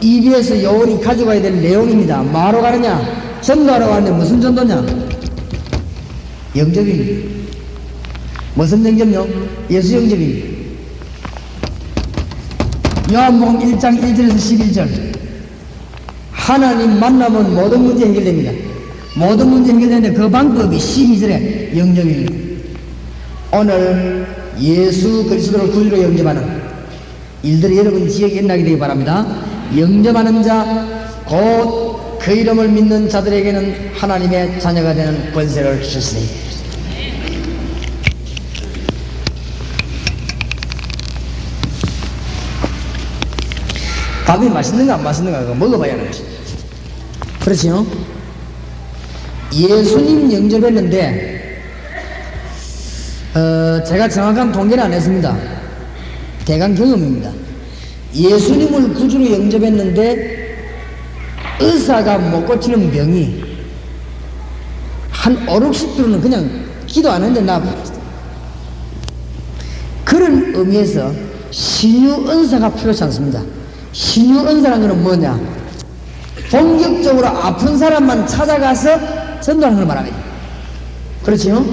EBS 요원이 가져가야 될 내용입니다. 뭐하러 가느냐? 전도하러 가는데 무슨 전도냐? 영접입니다. 무슨 영접요? 예수 영접입니다. 요한복음 1장 1절에서 11절 하나님 만나면 모든 문제 해결됩니다. 모든 문제 해결되는데 그 방법이 12절에 영접입니다. 오늘 예수 그리스도를 구주로 영접하는 일들이 여러분 지역에 일어나게 되기 바랍니다. 영접하는 자, 곧 그 이름을 믿는 자들에게는 하나님의 자녀가 되는 권세를 주시니. 밥이 맛있는가 안 맛있는가 그거 먹어봐야 하는 것이. 그렇지요? 예수님 영접했는데 제가 정확한 통계는 안 했습니다. 대강 경험입니다. 예수님을 구주로 영접했는데 의사가 못 고치는 병이 한 5, 60%는 그냥 기도 안 했는데 나아버렸어요. 그런 의미에서 신유 은사가 필요치 않습니다. 신유 은사라는 것은 뭐냐? 본격적으로 아픈 사람만 찾아가서 전도하는 걸 말합니다. 그렇지요?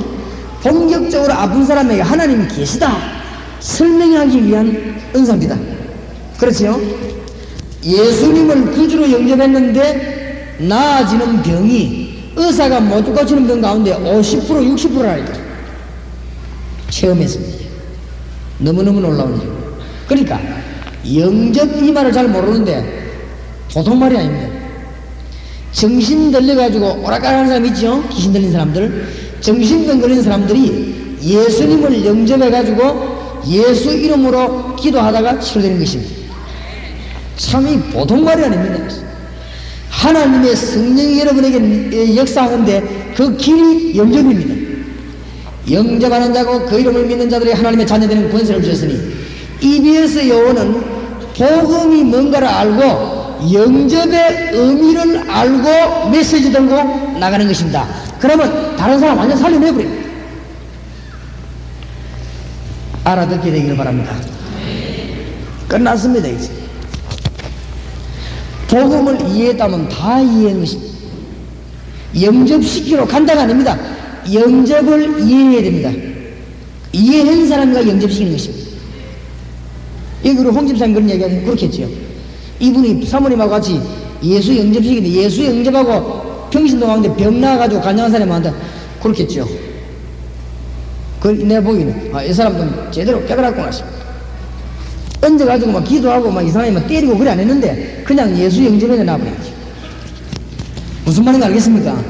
본격적으로 아픈 사람에게 하나님이 계시다 설명하기 위한 은사입니다. 그렇지요? 예수님을 구주로 영접했는데 나아지는 병이 의사가 못 고치는 병 가운데 50% 60%라니까 체험했습니다. 너무너무 놀라운 일. 그러니까 영접 이 말을 잘 모르는데 보통 말이 아닙니다. 정신 들려가지고 오락가락하는 사람 있죠? 귀신 들린 사람들. 정신병 걸린 사람들이 예수님을 영접해가지고 예수 이름으로 기도하다가 치료되는 것입니다. 참이 보통 말이 아닙니다. 하나님의 성령이 여러분에게 역사하는데 그 길이 영접입니다. 영접하는 자고 그 이름을 믿는 자들이 하나님의 자녀되는 권세를 주셨으니 EBS 요원은 복음이 뭔가를 알고 영접의 의미를 알고 메시지 들고 나가는 것입니다. 그러면 다른 사람 완전 살려내버립니다. 알아듣게 되기를 바랍니다. 끝났습니다. 이제 복음을 이해했다면 다 이해한 것입니다. 영접시키러 간다가 아닙니다. 영접을 이해해야 됩니다. 이해한 사람과 영접시키는 것입니다. 여기 우리 홍 집사님 그런 얘기하면 그렇겠지요. 이분이 사모님하고 같이 예수 영접시키는데 예수 영접하고 평신도 가운데 병 나와가지고 간증한 사람한테 그렇겠죠. 그걸 내가 보기에는 이 사람은 제대로 깨달았구나 싶어. 얹어가지고 막 기도하고 막 이상하게 막 때리고 그래 안 했는데 그냥 예수 영접에 나와버리지. 무슨 말인지 알겠습니까?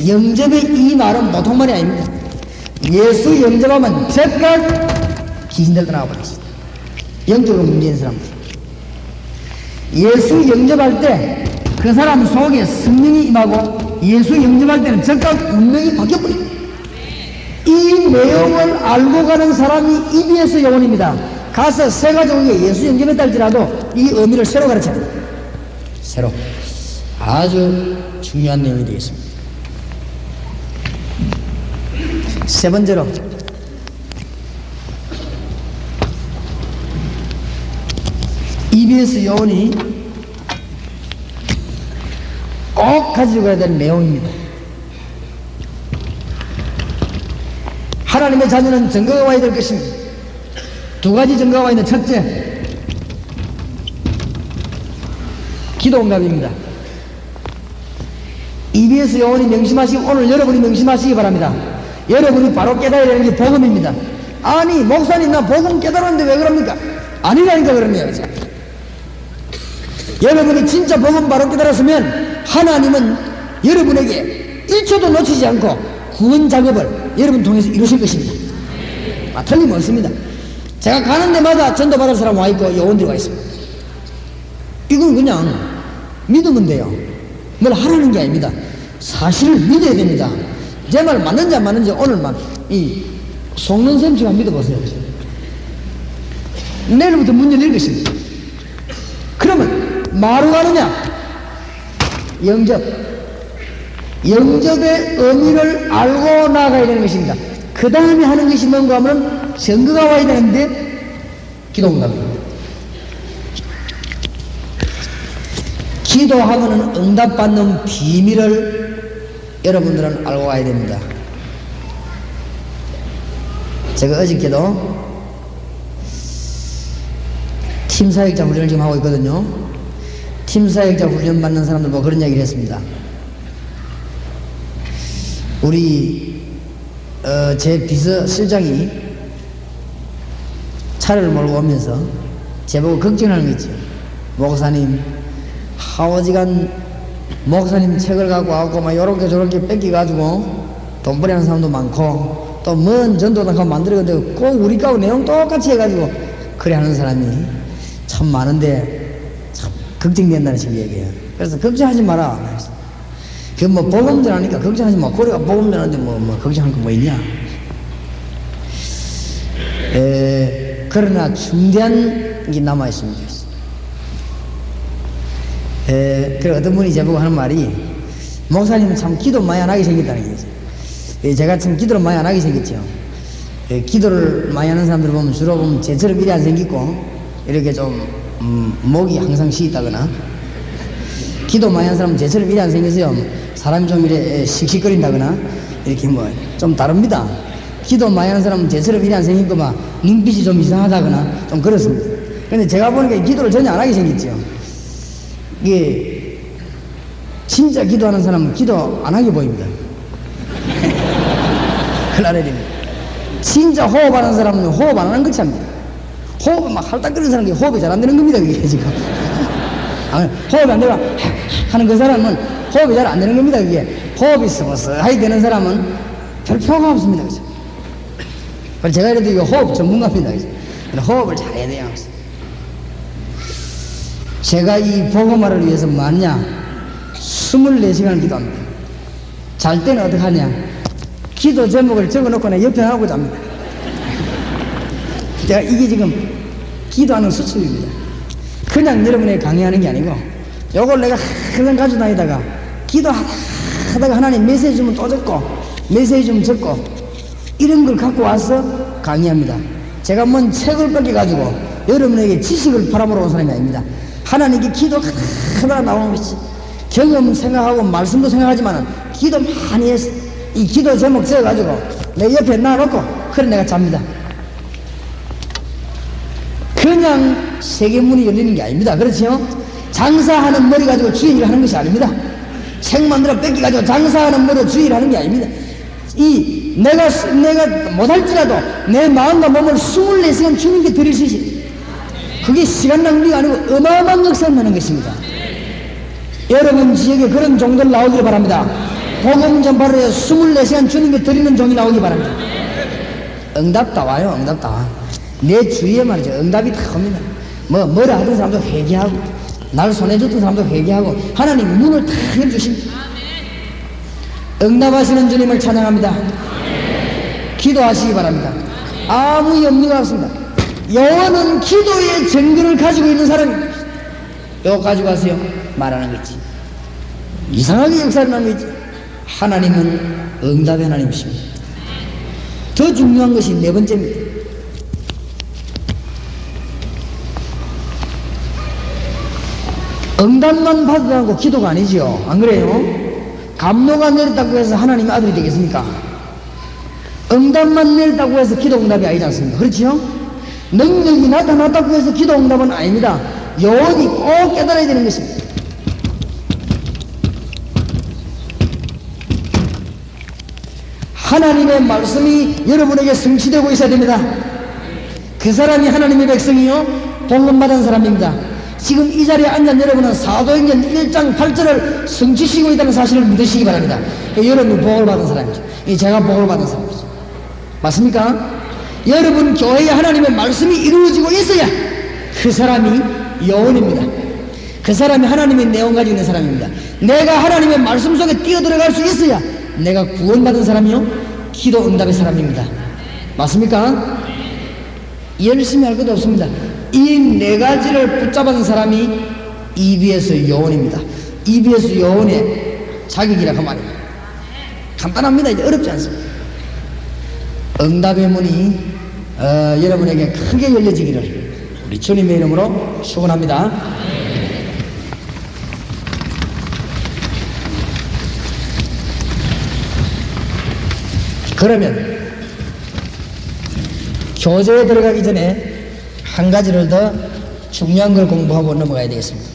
영접의 이 말은 보통 말이 아닙니다. 예수 영접하면 즉각 귀신들 나와버리지. 영적으로 문제 있는 사람들. 예수 영접할 때 그 사람 속에 성령이 임하고 예수 영접할 때는 즉각 운명이 바뀌어버립니다. 이 내용을 알고 가는 사람이 EBS 요원입니다. 가서 세 가족에게 예수 영접했다 할지라도 이 의미를 새로 가르쳐야 됩니다. 새로. 아주 중요한 내용이 되겠습니다. 세 번째로 EBS 요원이 꼭 가지고 가야 될 내용입니다. 하나님의 자녀는 증거가 와야 될 것입니다. 두 가지 증거가 와 있는 첫째, 기도 응답입니다. EBS 요원이 명심하시고 오늘 여러분이 명심하시기 바랍니다. 여러분이 바로 깨달아야 되는 게 복음입니다. 아니 목사님 나 복음 깨달았는데 왜 그럽니까? 아니라니까 그럽니다. 여러분이 진짜 복음 바로 깨달았으면 하나님은 여러분에게 1초도 놓치지 않고 구원 작업을 여러분 통해서 이루실 것입니다. 틀림없습니다. 제가 가는 데마다 전도 받을 사람 와 있고 요원들이 와 있습니다. 이건 그냥 믿으면 돼요. 뭘 하라는 게 아닙니다. 사실을 믿어야 됩니다. 제 말 맞는지 안 맞는지 오늘만 이 속는 셈치가 믿어보세요. 내일부터 문 열릴 것입니다. 그러면 뭐로 가느냐? 영접의 의미를 알고 나가야 되는 것입니다. 그 다음에 하는 것이 뭔가 하면 증거가 와야 되는데 기도 응답입니다. 기도하면 응답받는 비밀을 여러분들은 알고 와야 됩니다. 제가 어저께도 팀사역자 훈련을 지금 하고 있거든요. 팀사역자 훈련 받는 사람들 뭐 그런 이야기를 했습니다. 우리 제 비서실장이 차를 몰고 오면서 제보고 걱정하는 거 있죠. 목사님 하오지간 목사님 책을 갖고 와갖고 막 요렇게 저렇게 뺏기가지고 돈벌이 하는 사람도 많고 또 먼 전도당 만들어가지고 꼭 우리 거하고 내용 똑같이 해가지고 그래 하는 사람이 참 많은데 참 걱정된다는 식으로 얘기해요. 그래서 걱정하지 마라. 그 뭐 복음 전하니까 걱정하지 마. 고래가 복음 전하는데 뭐 걱정할 거 뭐 있냐. 그러나 중대한 게 남아 있습니다. 그 어떤 분이 제보고 하는 말이 목사님은 참 기도 많이 안 하게 생겼다는 거죠. 제가 참 기도를 많이 안 하게 생겼죠. 기도를 많이 하는 사람들 보면 주로 보면 제처럼 일이 안 생기고 이렇게 좀 목이 항상 쉬있다거나 기도 많이 하는 사람은 제처럼 일이 안 생겨서요 사람이 좀 이래 씩씩거린다거나 이렇게 뭐 좀 다릅니다. 기도 많이 하는 사람은 제처럼 일이 안 생기고 막 눈빛이 좀 이상하다거나 좀 그렇습니다. 근데 제가 보니까 기도를 전혀 안 하게 생겼죠. 이게 진짜 기도하는 사람은 기도 안 하게 보입니다. 클라레입니다. 진짜 호흡하는 사람은 호흡 안 하는 것이 합니다. 호흡을 막 할딱거리는 사람이 호흡이 잘 안 되는 겁니다. 그게 지금 호흡이 안 되고 하는 그 사람은 호흡이 잘 안 되는 겁니다. 그게 호흡이 스무스하게 되는 사람은 별 표가 없습니다. 그죠? 그래서 제가 이래도 이거 호흡 전문가입니다. 그죠? 호흡을 잘해야 돼요. 제가 이 복음화를 위해서 뭐하냐? 24시간을 기도합니다. 잘 때는 어떻게 하냐? 기도 제목을 적어놓고 내 옆에 하고 잡니다. 제가 이게 지금 기도하는 수첩입니다. 그냥 여러분에게 강의하는 게 아니고 요걸 내가 항상 가지고 다니다가 기도하다가 하나님 메시지 주면 또 적고 메시지 주면 적고 이런 걸 갖고 와서 강의합니다. 제가 뭔 책을 뺏겨가지고 여러분에게 지식을 팔아보러 온 사람이 아닙니다. 하나님께 기도하다가 나오는 것이 경험 생각하고 말씀도 생각하지만 기도 많이 해서 이 기도 제목 적어가지고 내 옆에 놔놓고 그래 내가 잡니다. 그냥 세계문이 열리는 게 아닙니다. 그렇죠? 장사하는 머리 가지고 주의를 하는 것이 아닙니다. 책만 들어 뺏기가지고 장사하는 머리로 주의를 하는 게 아닙니다. 내가 못할지라도 내 마음과 몸을 24시간 주님께 드릴 수 있어요. 그게 시간 낭비가 아니고 어마어마한 역사를 하는 것입니다. 여러분 지역에 그런 종들 나오기를 바랍니다. 복음 전파를 해서 24시간 주님께 드리는 종이 나오기 바랍니다. 응답 다 와요. 응답 다 와. 내 주위에 말이죠. 응답이 다 옵니다. 뭐라 하던 사람도 회개하고 날 손해줬던 사람도 회개하고 하나님 문을 다 열주십니다. 응답하시는 주님을 찬양합니다. 기도하시기 바랍니다. 아무 염려가 없습니다. 여호와는 기도의 정근을 가지고 있는 사람입니다. 이거 가지고 가세요. 말하는 거지. 이상하게 역사를 하는 거지. 하나님은 응답의 하나님이십니다. 더 중요한 것이 네 번째입니다. 응답만 받으라고 기도가 아니죠. 안 그래요? 감로가 내렸다고 해서 하나님의 아들이 되겠습니까? 응답만 내렸다고 해서 기도 응답이 아니지 않습니까? 그렇죠? 능력이 나타났다고 해서 기도 응답은 아닙니다. 영원히 꼭 깨달아야 되는 것입니다. 하나님의 말씀이 여러분에게 성취되고 있어야 됩니다. 그 사람이 하나님의 백성이요 복음받은 사람입니다. 지금 이 자리에 앉은 여러분은 사도행전 1장 8절을 성취시키고 있다는 사실을 믿으시기 바랍니다. 여러분이 복을 받은 사람이죠. 제가 복을 받은 사람이죠. 맞습니까? 여러분 교회에 하나님의 말씀이 이루어지고 있어야 그 사람이 여원입니다. 그 사람이 하나님의 내용 가지고 있는 사람입니다. 내가 하나님의 말씀 속에 뛰어들어갈 수 있어야 내가 구원받은 사람이요 기도 응답의 사람입니다. 맞습니까? 열심히 할 것도 없습니다. 이 네 가지를 붙잡은 사람이 EBS 요원입니다. EBS 요원의 자격이라고 말입니다. 간단합니다. 이제 어렵지 않습니다. 응답의 문이 여러분에게 크게 열려지기를 우리 주님의 이름으로 축원합니다. 그러면 교재에 들어가기 전에 한 가지를 더 중요한 걸 공부하고 넘어가야 되겠습니다.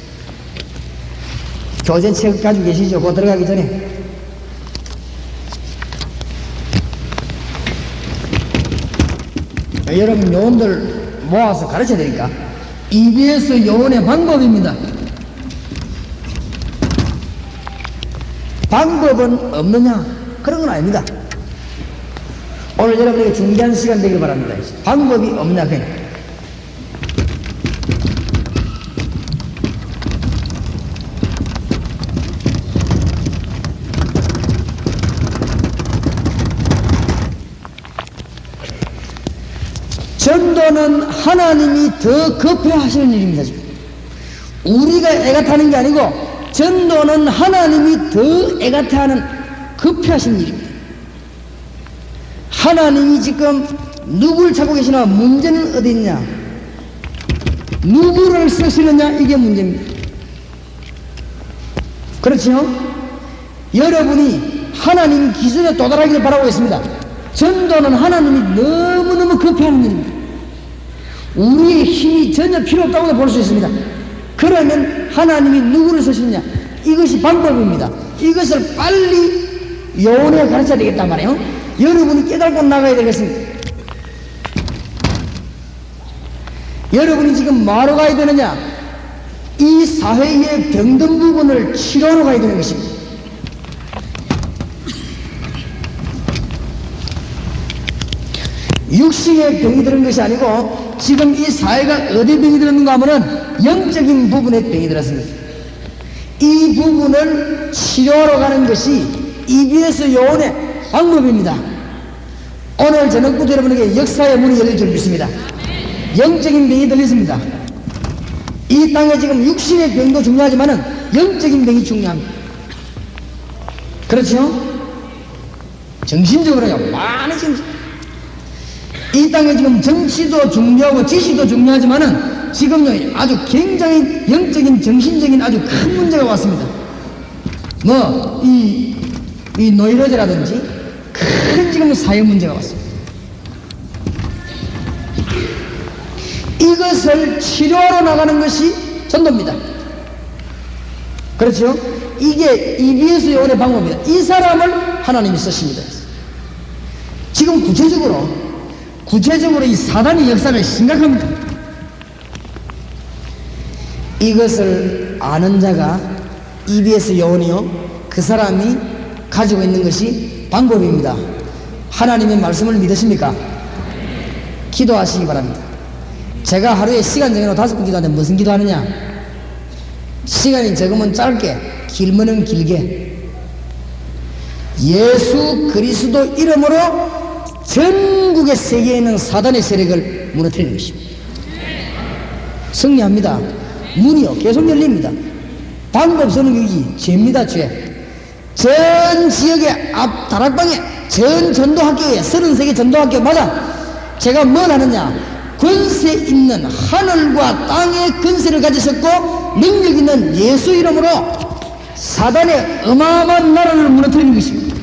교재 책 가지고 계시죠? 그거 들어가기 전에 여러분 요원들 모아서 가르쳐야 되니까 EBS 요원의 방법입니다. 방법은 없느냐? 그런 건 아닙니다. 오늘 여러분에게 중요한 시간 되길 바랍니다. 방법이 없냐? 그냥 전도는 하나님이 더 급해 하시는 일입니다. 지금 우리가 애가 타는 게 아니고 전도는 하나님이 더 애가 타는 급해 하시는 일입니다. 하나님이 지금 누구를 찾고 계시나? 문제는 어디 있냐? 누구를 쓰시느냐? 이게 문제입니다. 그렇죠? 여러분이 하나님 기준에 도달하기를 바라고 있습니다. 전도는 하나님이 너무너무 급해하는 일입니다. 우리의 힘이 전혀 필요 없다고 볼 수 있습니다. 그러면 하나님이 누구를 쓰시느냐? 이것이 방법입니다. 이것을 빨리 요원에 가르쳐야 되겠단 말이에요. 여러분이 깨달고 나가야 되겠습니다. 여러분이 지금 뭐하러 가야 되느냐? 이 사회의 병든 부분을 치료하러 가야 되는 것입니다. 육신의 병이 드는 것이 아니고 지금 이 사회가 어디 병이 들었는가 하면은 영적인 부분에 병이 들었습니다. 이 부분을 치료하러 가는 것이 EBS 요원의 방법입니다. 오늘 저녁부터 여러분에게 역사의 문이 열릴 줄 믿습니다. 영적인 병이 들렸습니다. 이 땅에 지금 육신의 병도 중요하지만은 영적인 병이 중요합니다. 그렇죠? 정신적으로요, 많은 정신. 이 땅에 지금 정치도 중요하고 지시도 중요하지만은 지금요 아주 굉장히 영적인 정신적인 아주 큰 문제가 왔습니다. 뭐 이 노이로제라든지 큰 지금 사회 문제가 왔습니다. 이것을 치료하러 나가는 것이 전도입니다. 그렇죠? 이게 EBS 요원의 방법입니다. 이 사람을 하나님이 쓰십니다. 지금 구체적으로 이 사단의 역사를 심각합니다. 이것을 아는 자가 EBS 요원이요, 그 사람이 가지고 있는 것이 방법입니다. 하나님의 말씀을 믿으십니까? 기도하시기 바랍니다. 제가 하루에 시간 정해놓고 5번 기도하는데 무슨 기도하느냐? 시간이 적으면 짧게, 길면은 길게 예수 그리스도 이름으로 전국의 세계에 있는 사단의 세력을 무너뜨리는 것입니다. 승리합니다. 문이요 계속 열립니다. 방법 쓰는 것이 죄입니다. 죄. 전 지역의 앞 다락방에 전 전도학교에 33개 전도학교마다 제가 뭘 하느냐, 권세 있는 하늘과 땅의 권세를 가지셨고 능력 있는 예수 이름으로 사단의 어마어마한 나라를 무너뜨리는 것입니다.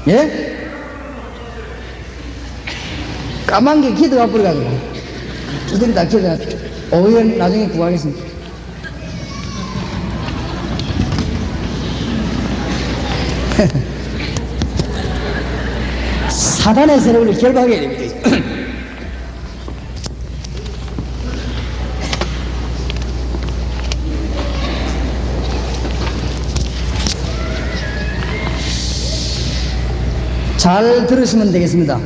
예? 까만 게 기도가 뿌려가지고 두들이 다 기도가 오히려 나중에 구하겠습니다. 사단의 세력을 결박해야 됩니다. 잘 들으시면 되겠습니다.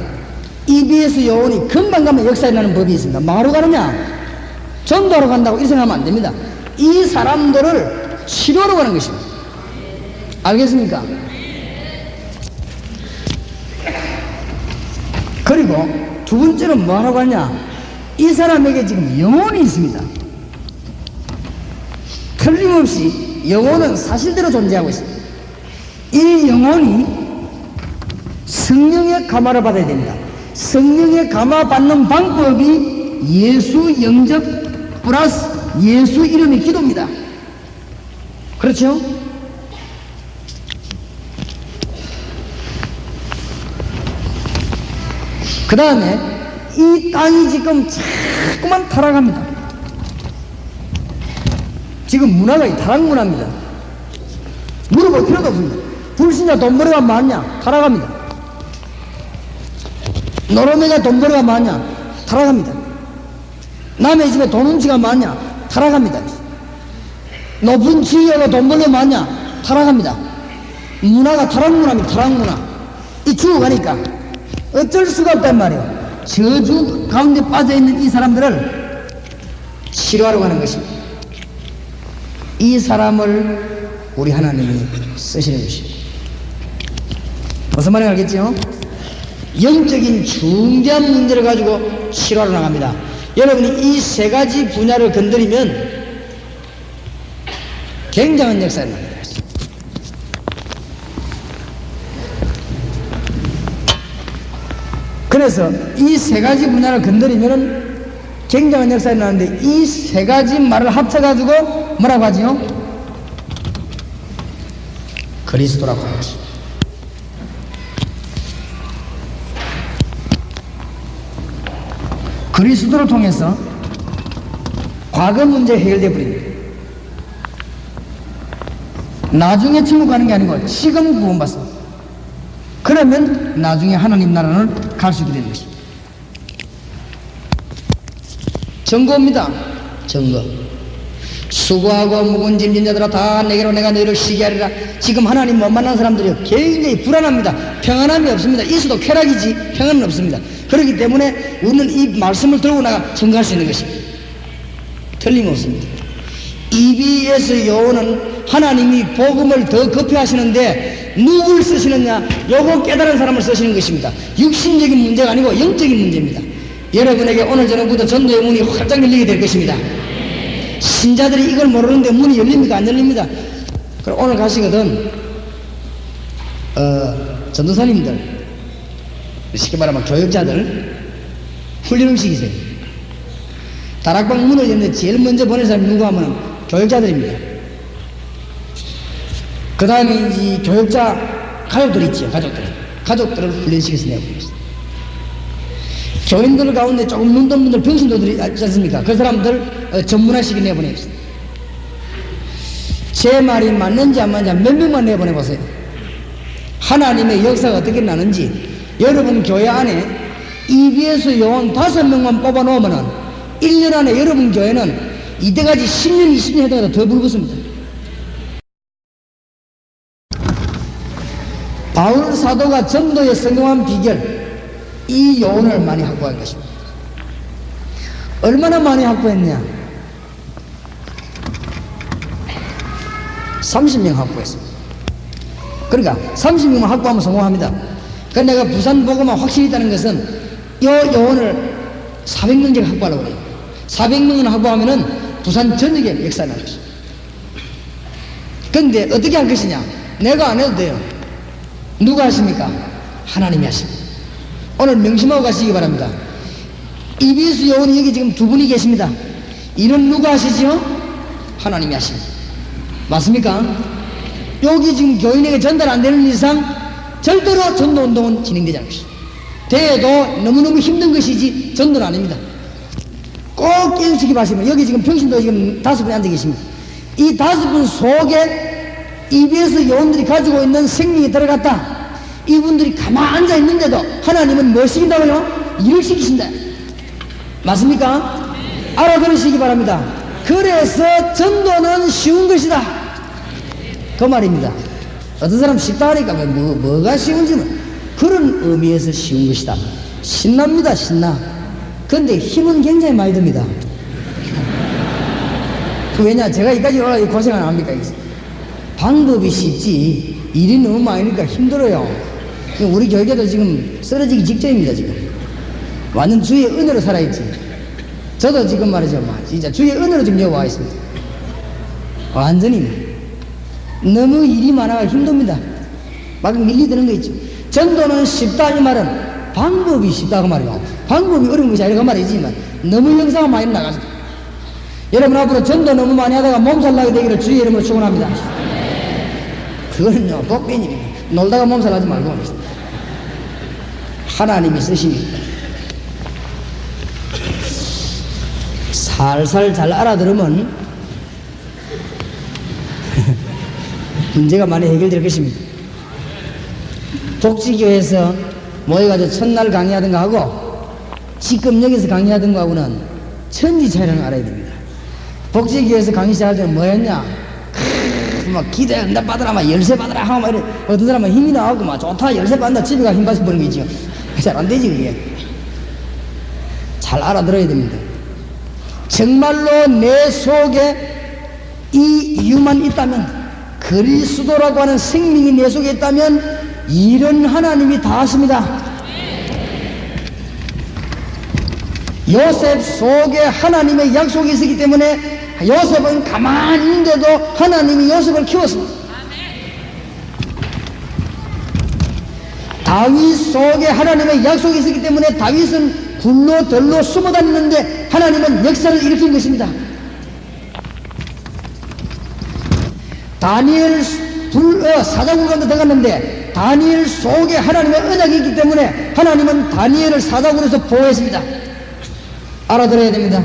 EBS 요원이 금방 가면 역사에 나는 법이 있습니다. 뭐하러 가느냐? 전도하러 간다고 이렇게 생각하면 안 됩니다. 이 사람들을 치료하러 가는 것입니다. 알겠습니까? 그리고 두 번째는 뭐하러 가냐? 이 사람에게 지금 영혼이 있습니다. 틀림없이 영혼은 사실대로 존재하고 있습니다. 이 영혼이 성령의 감화를 받아야 됩니다. 성령의 감화 받는 방법이 예수 영접 플러스 예수 이름의 기도입니다. 그렇죠? 그 다음에 이 땅이 지금 자꾸만 타락합니다. 지금 문화가 이 타락 문화입니다. 물어볼 필요도 없습니다. 불신자 돈 벌어가 많냐? 타락합니다. 노름이가 돈 벌어가 많냐? 타락합니다. 남의 집에 돈 훔치가 많냐? 타락합니다. 높은 지위가 돈 벌어가 많냐? 타락합니다. 문화가 타락 문화입니다. 타락 문화. 이 죽어가니까 어쩔 수가 없단 말이에요. 저주 가운데 빠져있는 이 사람들을 치료하러 가는 것입니다. 이 사람을 우리 하나님이 쓰시는 것입니다. 무슨 말인지 알겠죠? 영적인 중대한 문제를 가지고 치료하러 나갑니다. 여러분이 이 세 가지 분야를 건드리면 굉장한 역사를 만듭니다. 그래서 이 세 가지 분야를 건드리면 굉장한 역사가 나는데 이 세 가지 말을 합쳐가지고 뭐라고 하지요? 그리스도라고 하지. 그리스도를 통해서 과거 문제 해결돼 버립니다. 나중에 천국 가는 게 아니고 지금 구원받습니다. 그러면 나중에 하나님 나라를 갈 수 있게 되는 것입니다. 증거입니다. 증거. 수고하고 무거운 짐진 자들아 다 내게로 내가 너희를 쉬게 하리라. 지금 하나님 못 만난 사람들이 굉장히 불안합니다. 평안함이 없습니다. 있어도 쾌락이지 평안은 없습니다. 그렇기 때문에 우리는 이 말씀을 들고 나가 증거할 수 있는 것입니다. 틀림없습니다. EBS 요원은 하나님이 복음을 더 급히 하시는데 누굴 쓰시느냐? 요거 깨달은 사람을 쓰시는 것입니다. 육신적인 문제가 아니고 영적인 문제입니다. 여러분에게 오늘 저녁부터 전도의 문이 활짝 열리게 될 것입니다. 신자들이 이걸 모르는데 문이 열립니까? 안 열립니다. 그럼 오늘 가시거든 전도사님들, 쉽게 말하면 교역자들 훈련을 시키세요. 다락방 문을 열는데 제일 먼저 보낸 사람이 누구 하면 교역자들입니다. 그 다음에 이 교역자 가족들 있죠. 가족들을 훈련시켜서 내보냈습니다. 교인들 가운데 조금 눈뜬 분들, 병신도들이 있지 않습니까? 그 사람들 전문화시켜 내보냈습니다. 제 말이 맞는지 안 맞는지 몇 명만 내보내보세요. 하나님의 역사가 어떻게 나는지. 여러분 교회 안에 EBS 요원 5명만 뽑아놓으면은 1년 안에 여러분 교회는 이때까지 10년, 20년 했다가 더 불붙습니다. 바울 사도가 전도에 성공한 비결, 이 요원을 많이 확보할 것입니다. 얼마나 많이 확보했냐? 30명 확보했습니다. 그러니까 30명만 확보하면 성공합니다. 그러니까 내가 부산 보고만 확실히 있다는 것은 이 요원을 400명 제가 확보하려고 해요. 400명을 확보하면은 부산 전역에 역사가 날 것입니다. 그런데 어떻게 할 것이냐? 내가 안 해도 돼요. 누가 하십니까? 하나님이 하십니다. 오늘 명심하고 가시기 바랍니다. EBS 요원이 여기 지금 2분이 계십니다. 이는 누가 하시죠? 하나님이 하십니다. 맞습니까? 여기 지금 교인에게 전달 안 되는 이상 절대로 전도운동은 진행되지 않을 것입니다. 대회도 너무너무 힘든 것이지 전도는 아닙니다. 꼭 깨우치기 바랍니다. 여기 지금 평신도 지금 5분이 앉아 계십니다. 이 5분 속에 EBS 요원들이 가지고 있는 생명이 들어갔다. 이분들이 가만히 앉아 있는데도 하나님은 뭘 시킨다고요? 일을 시키신다. 맞습니까? 알아들으시기 바랍니다. 그래서 전도는 쉬운 것이다. 그 말입니다. 어떤 사람 쉽다 하니까 뭐가 쉬운지는 그런 의미에서 쉬운 것이다. 신납니다. 신나. 그런데 힘은 굉장히 많이 듭니다. 왜냐? 제가 여기까지 올라가서 고생 안 합니까? 방법이 쉽지 일이 너무 많으니까 힘들어요. 우리 교회도 지금 쓰러지기 직전입니다. 지금 완전 주의 은혜로 살아있지. 저도 지금 말이죠, 진짜 주의 은혜로 지금 여기 와 있습니다. 완전히 너무 일이 많아가 힘듭니다. 막 밀리드는 거 있죠. 전도는 쉽다 이 말은 방법이 쉽다 그 말이에요. 방법이 어려운 것이 아니라 그 말이지만 너무 영상이 많이 나가죠. 여러분 앞으로 전도 너무 많이 하다가 몸살 나게 되기를 주의 이름으로 축원합니다. 그거는요 복변입니다. 놀다가 몸살 나지 말고 하나님이 쓰십니다. 살살 잘 알아들으면 문제가 많이 해결될 것입니다. 복지교회에서 모여가지고 첫날 강의하던가 하고 지금 여기서 강의하던가 하고는 천지 차이를 알아야 됩니다. 복지교회에서 강의 시작할 때는 뭐였냐? 막 기도에 응답 받으라, 막 열쇠 받으라 하고 막 이래. 어떤 사람은 힘이 나고 막 좋다 열쇠 받는다 집에 가 힘 받아서 버는 거 있죠. 잘 안 되지 그게. 잘 알아들어야 됩니다. 정말로 내 속에 이 이유만 있다면 그리스도라고 하는 생명이 내 속에 있다면 일은 하나님이 다 하십니다. 요셉 속에 하나님의 약속이 있었기 때문에 요셉은 가만히 있는데도 하나님이 요셉을 키웠습니다. 다윗 속에 하나님의 약속이 있었기 때문에 다윗은 굴로 덜로 숨어 다니는데 하나님은 역사를 일으킨 것입니다. 다니엘 사자굴 가운데 들어갔는데 다니엘 속에 하나님의 언약이 있기 때문에 하나님은 다니엘을 사자굴에서 보호했습니다. 알아들어야 됩니다.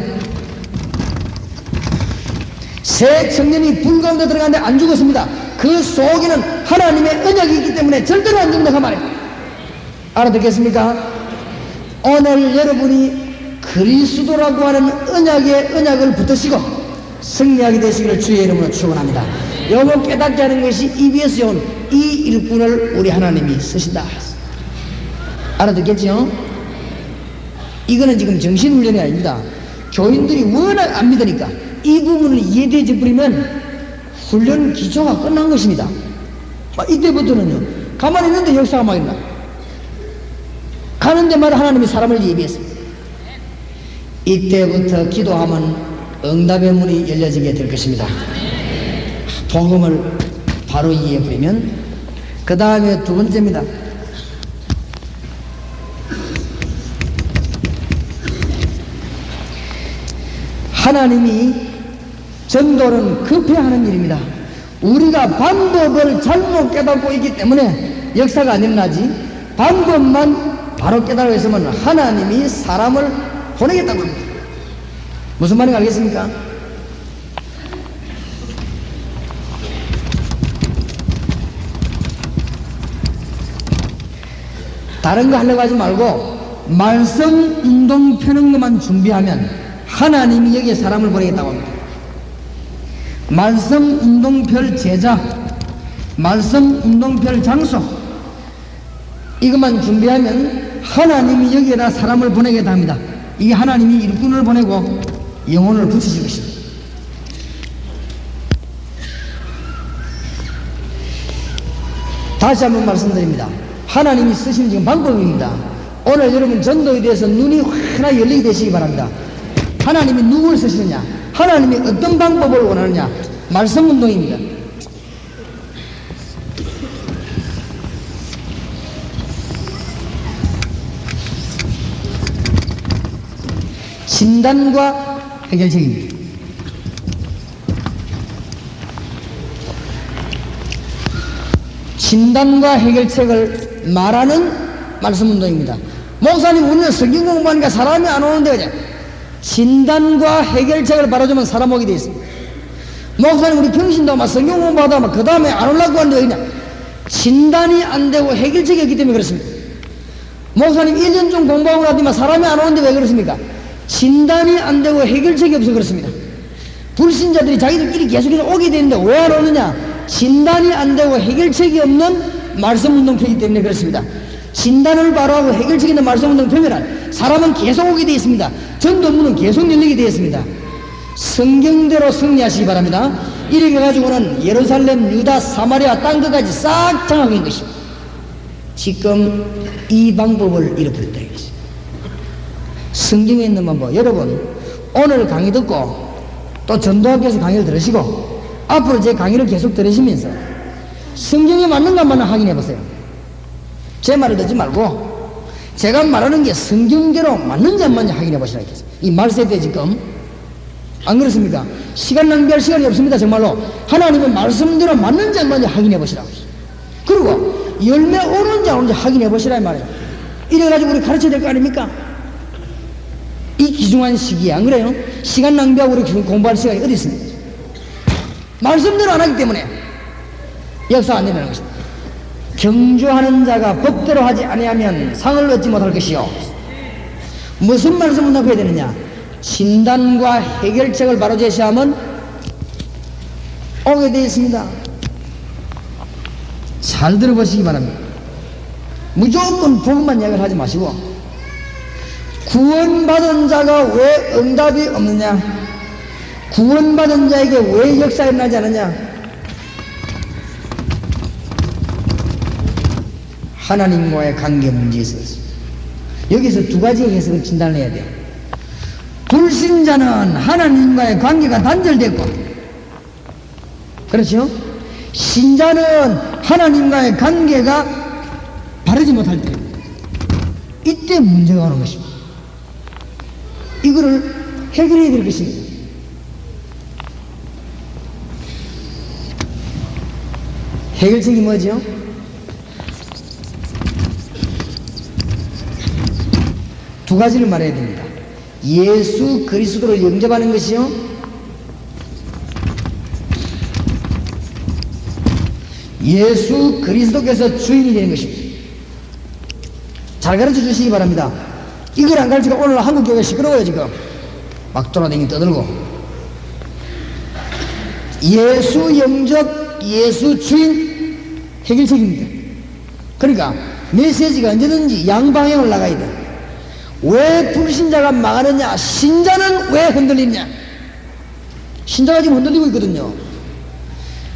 새 청년이 불 가운데 들어가는데 안 죽었습니다. 그 속에는 하나님의 언약이 있기 때문에 절대로 안 죽는다 그 말이에요. 알아듣겠습니까? 오늘 여러분이 그리스도라고 하는 언약을 붙드시고 승리하게 되시기를 주의 이름으로 축원합니다. 요거 깨닫게 하는 것이 EBS 온 이 일꾼을 우리 하나님이 쓰신다. 알아듣겠죠? 이거는 지금 정신훈련이 아닙니다. 교인들이 워낙 안 믿으니까 이 부분을 이해되지 버리면 훈련 기초가 끝난 것입니다. 이때부터는요, 가만히 있는데 역사가 막 일어나. 가는 데마다 하나님이 사람을 예비했습니다. 이때부터 기도하면 응답의 문이 열려지게 될 것입니다. 복음을 바로 이해해버리면 그 다음에 두 번째입니다. 하나님이 전도는 급해하는 일입니다. 우리가 방법을 잘못 깨닫고 있기 때문에 역사가 안 일어나지, 방법만 바로 깨달고 있으면 하나님이 사람을 보내겠다고 합니다. 무슨 말인지 알겠습니까? 다른 거 하려고 하지 말고 말씀 운동 펴는 것만 준비하면 하나님이 여기에 사람을 보내겠다고 합니다. 말씀 운동 펼 제자, 말씀 운동 펼 장소, 이것만 준비하면 하나님이 여기에다 사람을 보내겠다 합니다. 이게 하나님이 일꾼을 보내고 영혼을 붙이실 것입니다. 다시 한번 말씀드립니다. 하나님이 쓰시는 지금 방법입니다. 오늘 여러분 전도에 대해서 눈이 환하게 열리게 되시기 바랍니다. 하나님이 누구를 쓰시느냐, 하나님이 어떤 방법을 원하느냐, 말씀 운동입니다. 진단과 해결책입니다. 진단과 해결책을 말하는 말씀 운동입니다. 목사님, 우리는 성경 공부하니까 사람이 안 오는데 그냥 진단과 해결책을 바라주면 사람 오게 되어 있습니다. 목사님, 우리 평신도 막 성경 공부하다 막 그 다음에 안 오려고 하는데 그냥 진단이 안 되고 해결책이 없기 때문에 그렇습니다. 목사님, 1년 좀 공부하고 나더니 사람이 안 오는데 왜 그렇습니까? 진단이 안 되고 해결책이 없어서 그렇습니다. 불신자들이 자기들끼리 계속해서 오게 되는데 왜 안 오느냐? 진단이 안 되고 해결책이 없는 말씀 운동 펴기 때문에 그렇습니다. 진단을 바로 하고 해결책 있는 말씀 운동 펴면 사람은 계속 오게 되어 있습니다. 전도문은 계속 열리게 되어 있습니다. 성경대로 승리하시기 바랍니다. 이렇게 가지고는 예루살렘, 유다, 사마리아 땅 끝까지 싹 장악인 것입니다. 지금 이 방법을 잃어버렸다 이것입니다. 성경에 있는 방법, 여러분 오늘 강의 듣고 또 전도학교에서 강의를 들으시고 앞으로 제 강의를 계속 들으시면서 성경에 맞는가 맞나 확인해 보세요. 제 말을 듣지 말고 제가 말하는 게 성경대로 맞는지 안 맞는지 확인해 보시라 했겠어요. 이 말세대 지금 안 그렇습니까? 시간 낭비할 시간이 없습니다. 정말로 하나님의 말씀대로 맞는지 안 맞는지 확인해 보시라고. 그리고 열매 오는지 안 오는지 확인해 보시라 이 말이에요. 이래가지고 우리 가르쳐야 될 거 아닙니까? 이 귀중한 시기에 안 그래요? 시간 낭비하고 우리 공부할 시간이 어디 있습니까? 말씀대로 안 하기 때문에 역사 안 되는 것입니다. 경주하는 자가 법대로 하지 아니하면 상을 얻지 못할 것이요. 무슨 말씀을 넣어야 되느냐? 진단과 해결책을 바로 제시하면 오게 되어 있습니다. 잘 들어보시기 바랍니다. 무조건 복음만 이야기를 하지 마시고 구원받은 자가 왜 응답이 없느냐? 구원받은 자에게 왜 역사가 일어나지 않느냐? 하나님과의 관계 문제에 있었습니다. 여기서 두 가지의 해석을 진단을 해야 돼요. 불신자는 하나님과의 관계가 단절됐고, 그렇죠? 신자는 하나님과의 관계가 바르지 못할 때, 이때 문제가 오는 것입니다. 이거를 해결해야 될 것입니다. 해결책이 뭐죠? 두 가지를 말해야 됩니다. 예수 그리스도를 영접하는 것이요, 예수 그리스도께서 주인이 되는 것입니다. 잘 가르쳐 주시기 바랍니다. 이걸 안 가르치고 오늘 한국 교회 시끄러워요. 지금 막 돌아다니고 떠들고. 예수 영접, 예수 주인, 해결책입니다. 그러니까 메시지가 언제든지 양방향을 나가야 돼. 왜 불신자가 망하느냐? 신자는 왜 흔들리냐? 신자가 지금 흔들리고 있거든요.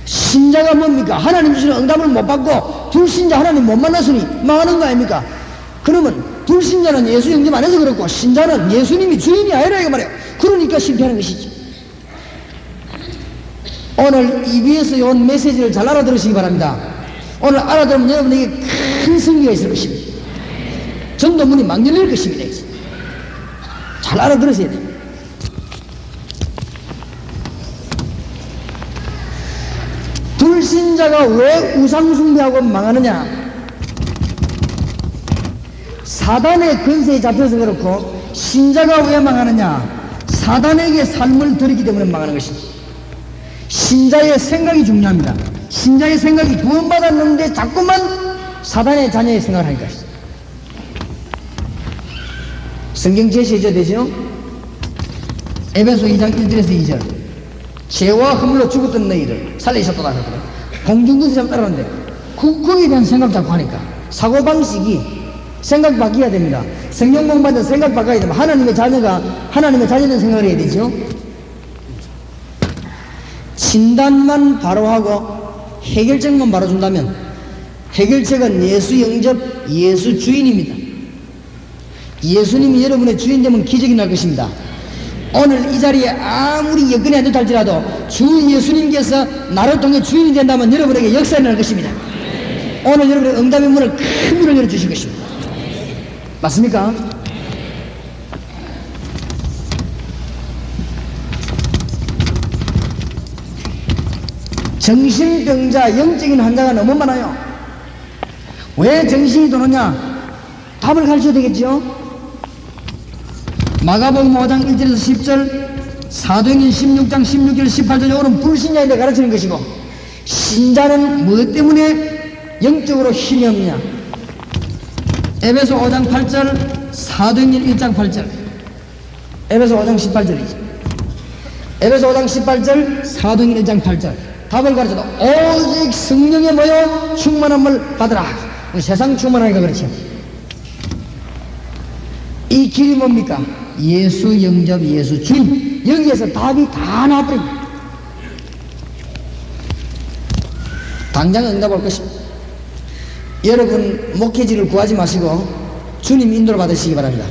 신자가 뭡니까? 하나님 주시는 응답을 못 받고 불신자 하나님 못 만났으니 망하는 거 아닙니까? 그러면 불신자는 예수 영접 안 해서 그렇고 신자는 예수님이 주인이 아니라 이거 말이에요. 그러니까 실패하는 것이지. 오늘 EBS에 온 메시지를 잘 알아들으시기 바랍니다. 오늘 알아들으면 여러분에게 큰 승리가 있을 것입니다. 전도문이 막 열릴 것입니다. 잘 알아들으셔야 돼요. 불신자가 왜 우상숭배하고 망하느냐? 사단의 근세에 잡혀서 그렇고, 신자가 왜 망하느냐? 사단에게 삶을 들이기 때문에 망하는 것입니다. 신자의 생각이 중요합니다. 신자의 생각이 구원받았는데 자꾸만 사단의 자녀의 생각을 하니까. 성경 제시해줘야 되죠? 에베소 2장 1절에서 2절. 죄와 허물로 죽었던 너희를 살리셨도다 하거든. 공중도시 좀 따라하는데 거기에 대한 생각 자꾸 하니까 사고방식이 생각 바뀌어야 됩니다. 성경 공부하는 생각 바꿔야 됩니다. 하나님의 자녀된 생각을 해야 되죠. 진단만 바로 하고 해결책만 바로 준다면 해결책은 예수 영접, 예수 주인입니다. 예수님이 여러분의 주인 되면 기적이 날 것입니다. 오늘 이 자리에 아무리 여건이 안 좋다 할지라도 주 예수님께서 나를 통해 주인이 된다면 여러분에게 역사가 날 것입니다. 오늘 여러분의 응답의 문을 큰 문을 열어주실 것입니다. 맞습니까? 정신병자, 영적인 환자가 너무 많아요. 왜 정신이 도느냐? 답을 가르쳐야 되겠죠? 마가복음 5장 1절에서 10절, 사도행전 16장 16절 18절, 오는 불신자에 대해 가르치는 것이고, 신자는 무엇 때문에 영적으로 힘이 없냐? 에베소 5장 8절, 사도행전 1장 8절, 에베소 5장 18절이죠. 에베소 5장 18절, 사도행전 1장 8절. 답을 가르쳐도 오직 성령에 모여 충만함을 받으라. 우리 세상 충만하니까 그렇죠. 이 길이 뭡니까? 예수 영접, 예수 주인. 여기에서 답이 다 나와버립니다. 당장 응답할 것입니다. 여러분 목회지를 구하지 마시고 주님 인도를 받으시기 바랍니다.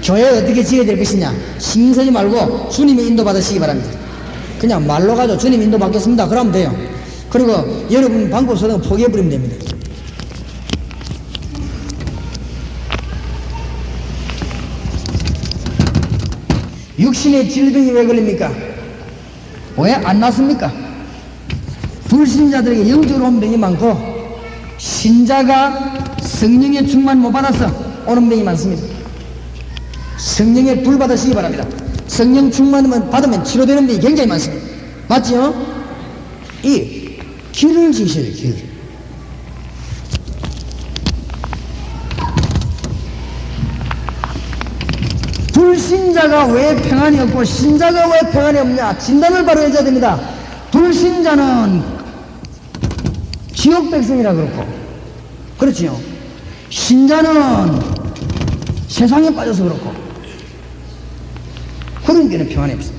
교회 어떻게 지어야 될 것이냐 신경 쓰지 말고 주님의 인도 받으시기 바랍니다. 그냥 말로 가죠. 주님 인도 받겠습니다. 그러면 돼요. 그리고 여러분 방법 소득 포기해버리면 됩니다. 육신의 질병이 왜 걸립니까? 왜 안 났습니까? 불신자들에게 영적으로 온 병이 많고 신자가 성령의 충만 못 받아서 오는 병이 많습니다. 성령의 불 받으시기 바랍니다. 성령 충만만 받으면 치료되는 병이 굉장히 많습니다. 맞죠? 이 길을 지셔야 돼요. 길. 불신자가 왜 평안이 없고 신자가 왜 평안이 없냐? 진단을 바로 해줘야 됩니다. 불신자는 지옥 백성이라 그렇고, 그렇지요. 신자는 세상에 빠져서 그렇고, 그러니까 평안이 없어요.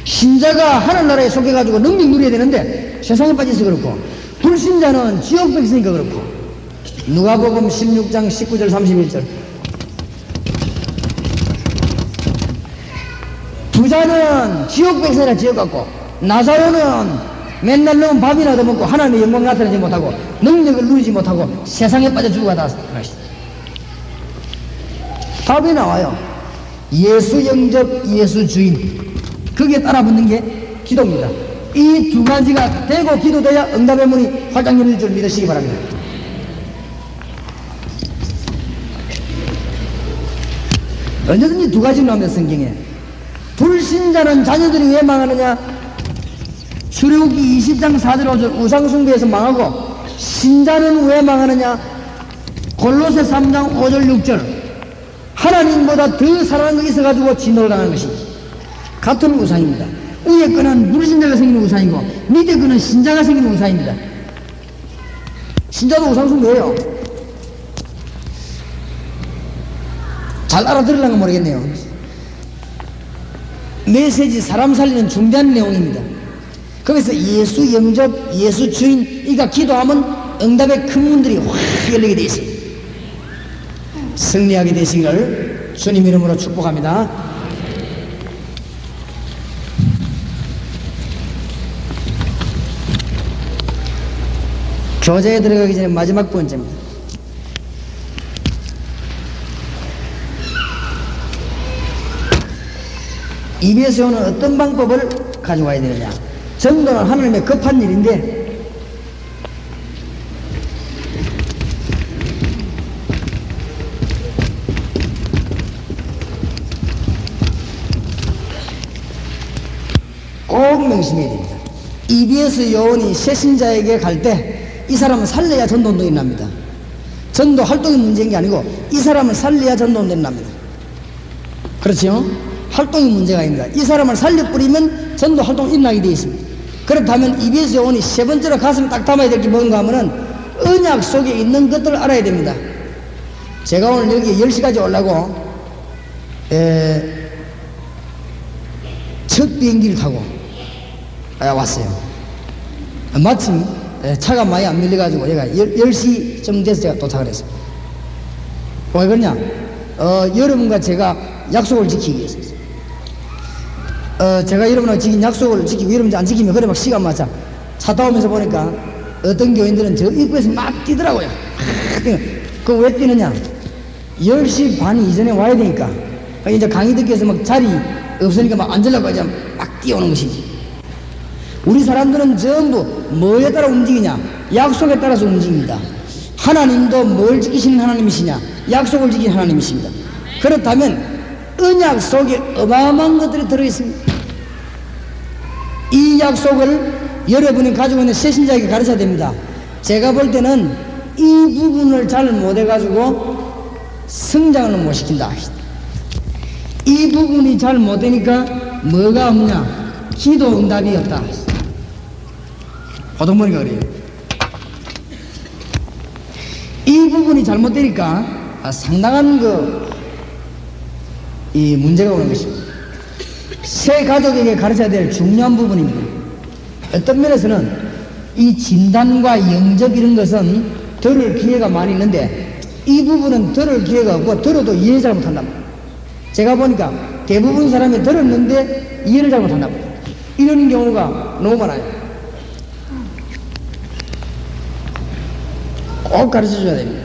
신자가 하늘나라에 속해가지고 능력 누려야 되는데 세상에 빠져서 그렇고, 불신자는 지옥 백성이니까 그렇고. 누가복음 16장 19절 31절. 부자는 지옥 백성이라 지옥 같고, 나사로는 맨날 너무 밥이나 얻어먹고 하나님의 영광 나타내지 못하고 능력을 누리지 못하고 세상에 빠져 죽어가다 답이 나와요. 예수 영접, 예수 주인. 거기에 따라붙는 게 기도입니다. 이 두 가지가 되고 기도돼야 응답의 문이 활짝 열릴 줄 믿으시기 바랍니다. 언제든지 두 가지로 나옵니다. 성경에. 불신자는 자녀들이 왜 망하느냐? 출애굽기 20장 4절 5절 우상숭배에서 망하고, 신자는 왜 망하느냐? 골로새 3장 5절 6절 하나님보다 더 사랑하는 게 있어가지고 진노를 당하는 것이 같은 우상입니다. 위에 거는 불신자가 생기는 우상이고 밑에 거는 신자가 생기는 우상입니다. 신자도 우상숭배예요. 잘 알아들으려면 모르겠네요. 메시지 사람 살리는 중대한 내용입니다. 거기서 예수 영접, 예수 주인, 이가 기도하면 응답의 큰 문들이 확 열리게 되어 있습니다. 승리하게 되시기를 주님 이름으로 축복합니다. 교제에 들어가기 전에 마지막 번째입니다. 입에서 오는 어떤 방법을 가져와야 되느냐? 전도는 하나님의 급한 일인데, 꼭 명심해야 됩니다. EBS 요원이 새신자에게 갈 때 이 사람은 살려야 전도운동이 납니다. 전도 활동이 문제인 게 아니고 이 사람을 살려야 전도운동이 납니다. 그렇죠? 활동이 문제가 아닙니다. 이 사람을 살려버리면 전도 활동이 일어나게 되어 있습니다. 그렇다면 EBS 요원이 세 번째로 가슴에 딱 담아야 될 게 뭔가 하면은 언약 속에 있는 것들을 알아야 됩니다. 제가 오늘 여기 10시까지 오려고 첫 비행기를 타고 왔어요. 마침 차가 많이 안 밀려가지고 제가 10시쯤 돼서 제가 도착을 했어요. 왜 그러냐? 여러분과 제가 약속을 지키기 위해서. 제가 여러분하고 지킨 약속을 지키고 여러분이 안 지키면 그래 막 시간 맞자. 차 타오면서 보니까 어떤 교인들은 저 입구에서 막 뛰더라고요. 그거 왜 뛰느냐? 10시 반 이전에 와야 되니까. 이제 강의 듣기 위해서 막 자리 없으니까 막 앉으려고 이제 막 뛰어오는 것이지. 우리 사람들은 전부 뭐에 따라 움직이냐? 약속에 따라서 움직입니다. 하나님도 뭘 지키시는 하나님이시냐? 약속을 지키는 하나님이십니다. 그렇다면 언약 속에 어마어마한 것들이 들어있습니다. 이 약속을 여러분이 가지고 있는 새신자에게 가르쳐야 됩니다. 제가 볼 때는 이 부분을 잘 못해가지고 성장을 못 시킨다. 이 부분이 잘 못되니까 뭐가 없냐? 기도 응답이 없다. 보통 보니까 그래요. 이 부분이 잘못되니까 상당한 이 문제가 오는 것입니다. 새 가족에게 가르쳐야 될 중요한 부분입니다. 어떤 면에서는 이 진단과 영접 이런 것은 들을 기회가 많이 있는데 이 부분은 들을 기회가 없고 들어도 이해 잘 못한단 말이에요. 제가 보니까 대부분 사람이 들었는데 이해를 잘 못한단 말이에요. 이런 경우가 너무 많아요. 꼭 가르쳐 줘야 됩니다.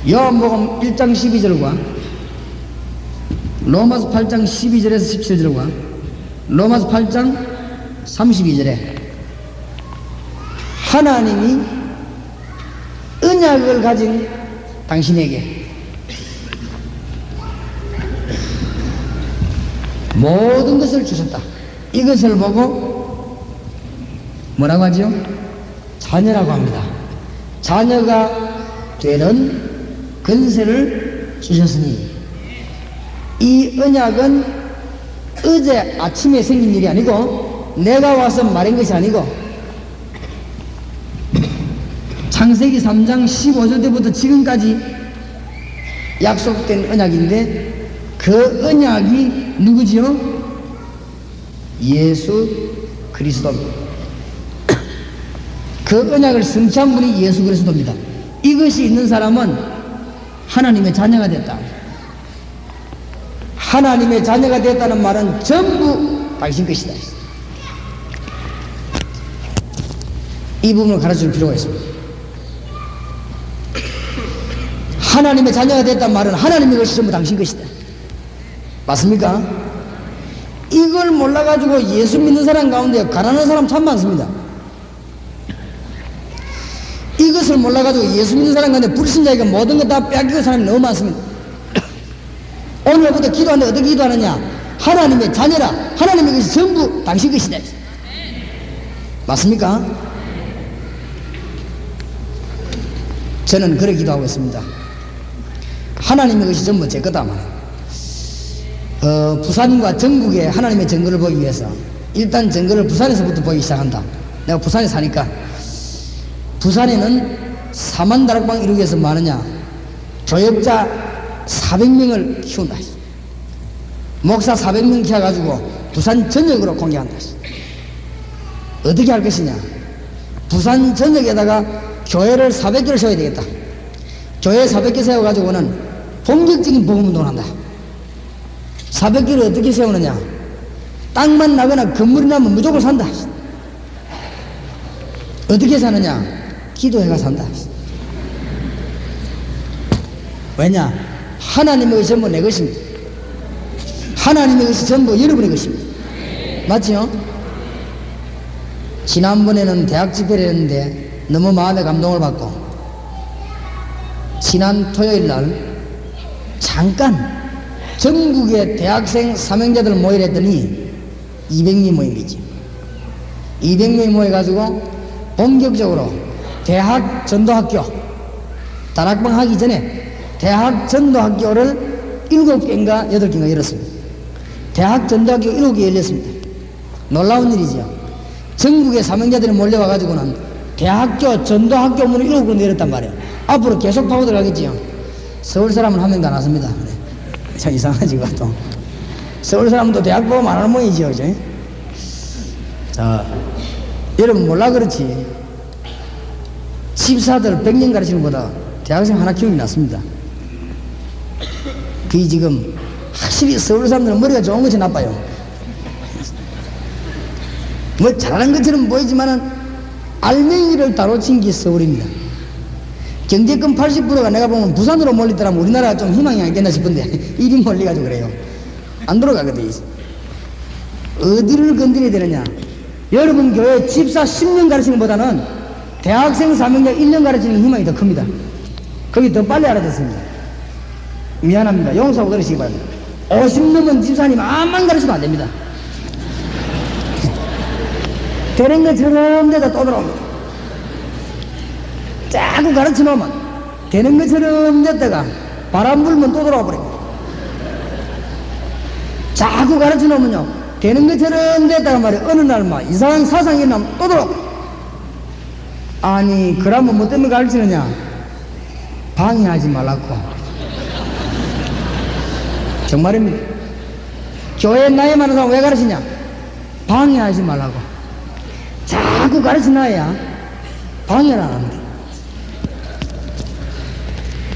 요한복음 1장 12절과 로마서 8장 12절에서 17절과 로마서 8장 32절에 하나님이 언약을 가진 당신에게 모든 것을 주셨다. 이것을 보고 뭐라고 하죠? 자녀라고 합니다. 자녀가 되는 권세를 주셨으니 이 언약은 어제 아침에 생긴 일이 아니고 내가 와서 말한 것이 아니고 창세기 3장 15절 때부터 지금까지 약속된 언약인데 그 언약이 누구지요? 예수 그리스도입니다. 그 언약을 성취한 분이 예수 그리스도입니다. 이것이 있는 사람은 하나님의 자녀가 됐다. 하나님의 자녀가 됐다는 말은 전부 당신 것이다. 이 부분을 가르칠 필요가 있습니다. 하나님의 자녀가 됐다는 말은 하나님의 것이 전부 당신 것이다. 맞습니까? 이걸 몰라가지고 예수 믿는 사람 가운데 가난한 사람 참 많습니다. 이것을 몰라가지고 예수 믿는 사람 가운데 불신자에게 모든 것 다 빼앗기는 사람이 너무 많습니다. 오늘부터 기도하는데 어떻게 기도하느냐? 하나님의 자녀라. 하나님의 것이 전부 당신 것이다. 맞습니까? 저는 그렇게 기도하고 있습니다. 하나님의 것이 전부 제 거다 말이에요. 부산과 전국에 하나님의 증거를 보기 위해서 일단 증거를 부산에서부터 보기 시작한다. 내가 부산에 사니까 부산에는 4만 다락방 이루기 위해서 뭐 하느냐, 교역자 400명을 키운다. 목사 400명 키워가지고 부산 전역으로 공개한다. 어떻게 할 것이냐, 부산 전역에다가 교회를 400개를 세워야 되겠다. 교회 400개 세워가지고는 본격적인 복음운동을 한다. 400개를 어떻게 세우느냐, 땅만 나거나 건물이 나면 무조건 산다. 어떻게 사느냐, 기도해가 산다. 왜냐, 하나님의 것이 전부 내 것입니다. 하나님의 것이 전부 여러분의 것입니다. 맞지요? 지난번에는 대학 집회를 했는데 너무 마음에 감동을 받고, 지난 토요일 날 잠깐 전국의 대학생 사명자들 모이려 했더니 200명이 모인 거지. 200명이 모여가지고 본격적으로 대학 전도학교, 다락방 하기 전에 대학 전도학교를 7개인가 8개인가 열었습니다. 대학 전도학교 7개 열렸습니다. 놀라운 일이죠. 전국의 사명자들이 몰려와가지고는 대학교 전도학교 문을 7군데 열었단 말이에요. 앞으로 계속 파고 들어가겠지요. 서울 사람은 한 명도 안 왔습니다. 참 이상하지, 그것도. 서울 사람도 대학 보면 안 하는 모양이죠, 그죠? 자, 여러분 몰라 그렇지, 집사들 100년 가르치는 것보다 대학생 하나 키우기 낫습니다. 그게 지금 확실히 서울 사람들은 머리가 좋은 것이 나빠요. 뭐 잘하는 것처럼 보이지만은 알맹이를 다뤄친 게 서울입니다. 경제권 80%가 내가 보면 부산으로 몰리더라면 우리나라가 좀 희망이 있겠나 싶은데 이리 몰려가지고 그래요. 안 돌아가거든요. 어디를 건드려야 되느냐, 여러분 교회 집사 10년 가르치는 것보다는 대학생 사명자 1년 가르치는 희망이 더 큽니다. 거기 더 빨리 알아듣습니다. 미안합니다. 용서하고 그러시기 바랍니다. 50 넘은 집사님 암만 가르치면 안 됩니다. 되는 것처럼 되다 또 들어옵니다. 자꾸 가르쳐 놓으면 되는 것처럼 됐다가 바람 불면 또 돌아와 버립니다. 자꾸 가르쳐 놓으면요, 되는 것처럼 됐다가 말이야, 어느 날 막 이상한 사상이 나면 또 돌아와. 아니, 그러면 뭐 때문에 가르치느냐, 방해하지 말라고. 정말입니다. 교회 나이 많은 사람 왜 가르치냐, 방해하지 말라고. 자꾸 가르쳐 놔야 방해를 안 합니다.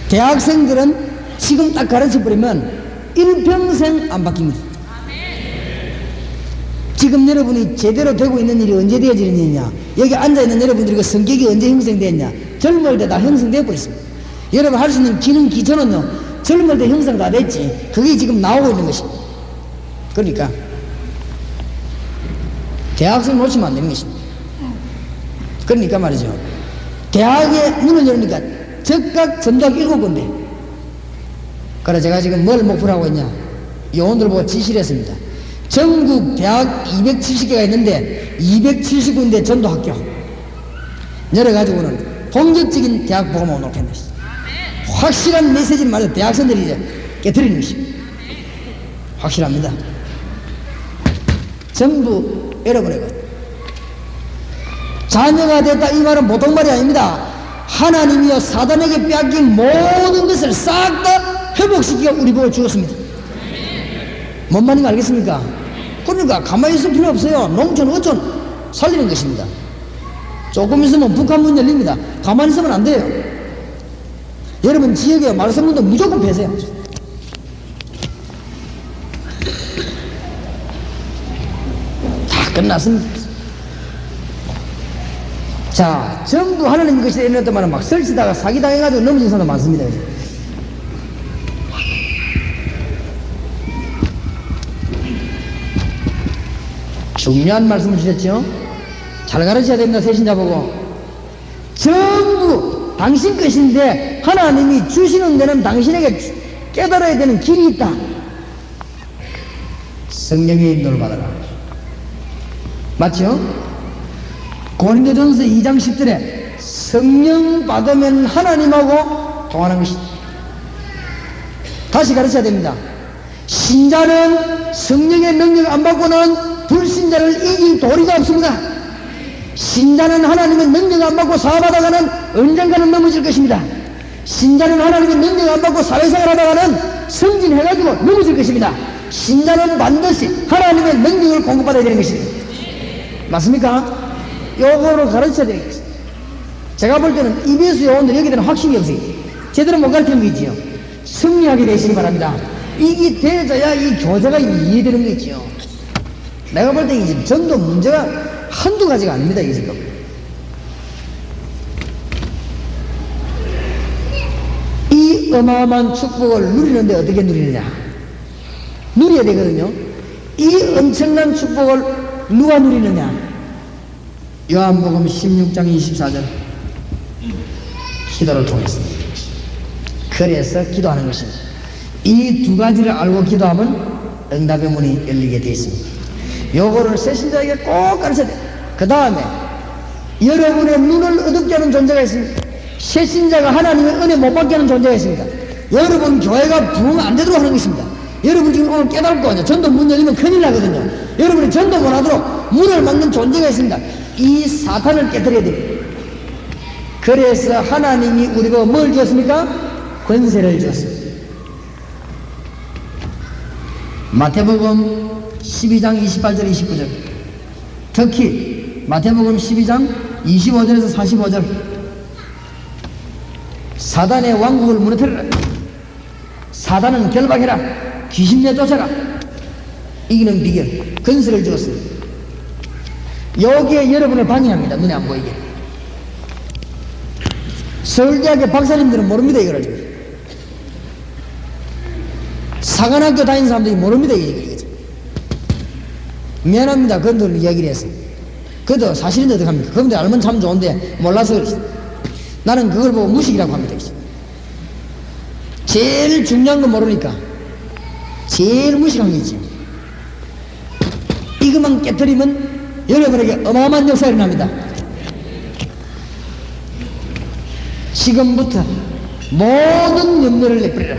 대학생들은 지금 딱 가르쳐버리면 일평생 안 바뀝니다. 지금 여러분이 제대로 되고 있는 일이 언제 되어지는 일이냐, 여기 앉아있는 여러분들이 그 성격이 언제 형성됐냐, 젊을 때 다 형성되고 있습니다. 여러분 할 수 있는 기능 기초는요, 젊을 때 형성 다 됐지. 그게 지금 나오고 있는 것입니다. 그러니까 대학생 놓치면 안 되는 것입니다. 그러니까 말이죠, 대학에 문을 열으니까 즉각 전도학교 7군데. 그래 제가 지금 뭘 목표로 하고 있냐, 요원들 보고 지시를 했습니다. 전국 대학 270개가 있는데 270군데 전도학교 열어가지고는 본격적인 대학 복음을 놓겠는 것입니다. 확실한 메시지를 말해서 대학생들이 이제 깨트리는 것입니다. 확실합니다. 전부 여러분의 것. 자녀가 됐다 이 말은 보통 말이 아닙니다. 하나님이여 사단에게 빼앗긴 모든 것을 싹 다 회복시키고 우리 보고 주었습니다. 뭔 말인가 알겠습니까? 그러니까 가만히 있을 필요 없어요. 농촌 어촌 살리는 것입니다. 조금 있으면 북한 문 열립니다. 가만히 있으면 안 돼요. 여러분 지역에 말씀문도 무조건 폐쇄해야 합니다. 다 끝났습니다. 자, 전부 하나님 것이다 이랬던 말은 막 설치다가 사기당해가지고 넘어진 사람도 많습니다. 중요한 말씀을 주셨죠? 잘 가르쳐야 됩니다. 세신자 보고. 전부 당신 것인데 하나님이 주시는 데는 당신에게 깨달아야 되는 길이 있다. 성령의 인도를 받아라. 맞죠? 고린도전서 2장 10절에 성령 받으면 하나님하고 통하는 것이다. 다시 가르쳐야 됩니다. 신자는 성령의 능력 안 받고는 불신자를 이길 도리가 없습니다. 신자는 하나님의 능력 안 받고 사업하다가는 언젠가는 넘어질 것입니다. 신자는 하나님의 능력 안 받고 사회생활 하다가는 승진해가지고 넘어질 것입니다. 신자는 반드시 하나님의 능력을 공급받아야 되는 것입니다. 맞습니까? 요거로 가르쳐야 되겠습니다. 제가 볼 때는 EBS 요원들 여기 대한 확신이 없어요. 제대로 못 가르치는 거 있지요. 승리하게 되시기 바랍니다. 이게 되어야 이 교제가 이해되는 거 있지요. 내가 볼 때 이제 전도 문제가 한두 가지가 아닙니다. 이 지금 이 어마어마한 축복을 누리는데 어떻게 누리느냐? 누려야 되거든요. 이 엄청난 축복을 누가 누리느냐? 요한복음 16장 24절 기도를 통했습니다. 그래서 기도하는 것입니다. 이 두 가지를 알고 기도하면 응답의 문이 열리게 되어 있습니다. 요거를 새신자에게 꼭 가르쳐야 돼요. 그 다음에 여러분의 눈을 어둡게 하는 존재가 있습니다. 새신자가 하나님의 은혜 못 받게 하는 존재가 있습니다. 여러분 교회가 부흥 안 되도록 하는 것입니다. 여러분 지금 오늘 깨달을 거냐? 전도 문 열리면 큰일 나거든요. 여러분이 전도 못 하도록 문을 막는 존재가 있습니다. 이 사탄을 깨뜨려야 됩니다. 그래서 하나님이 우리가 뭘 주었습니까? 권세를 주었습니다. 마태복음 12장 28절 29절, 특히 마태복음 12장 25절에서 45절, 사단의 왕국을 무너뜨려라. 사단은 결박해라. 귀신 내쫓아라. 이기는 비결, 권세를 주었습니다. 여기에 여러분을 방해합니다. 눈에 안 보이게. 서울대학교 박사님들은 모릅니다. 이거를 지금. 사관학교 다니는 사람들이 모릅니다. 이게. 미안합니다. 그분들 이야기를 해서. 그래도 사실인데 어떡합니까? 그분들 알면 참 좋은데 몰라서 그렇습니다. 나는 그걸 보고 무식이라고 합니다. 제일 중요한 거 모르니까 제일 무식한 게 있지. 이것만 깨뜨리면 여러분에게 어마어마한 역사가 일어납니다. 지금부터 모든 염려를 내버리라.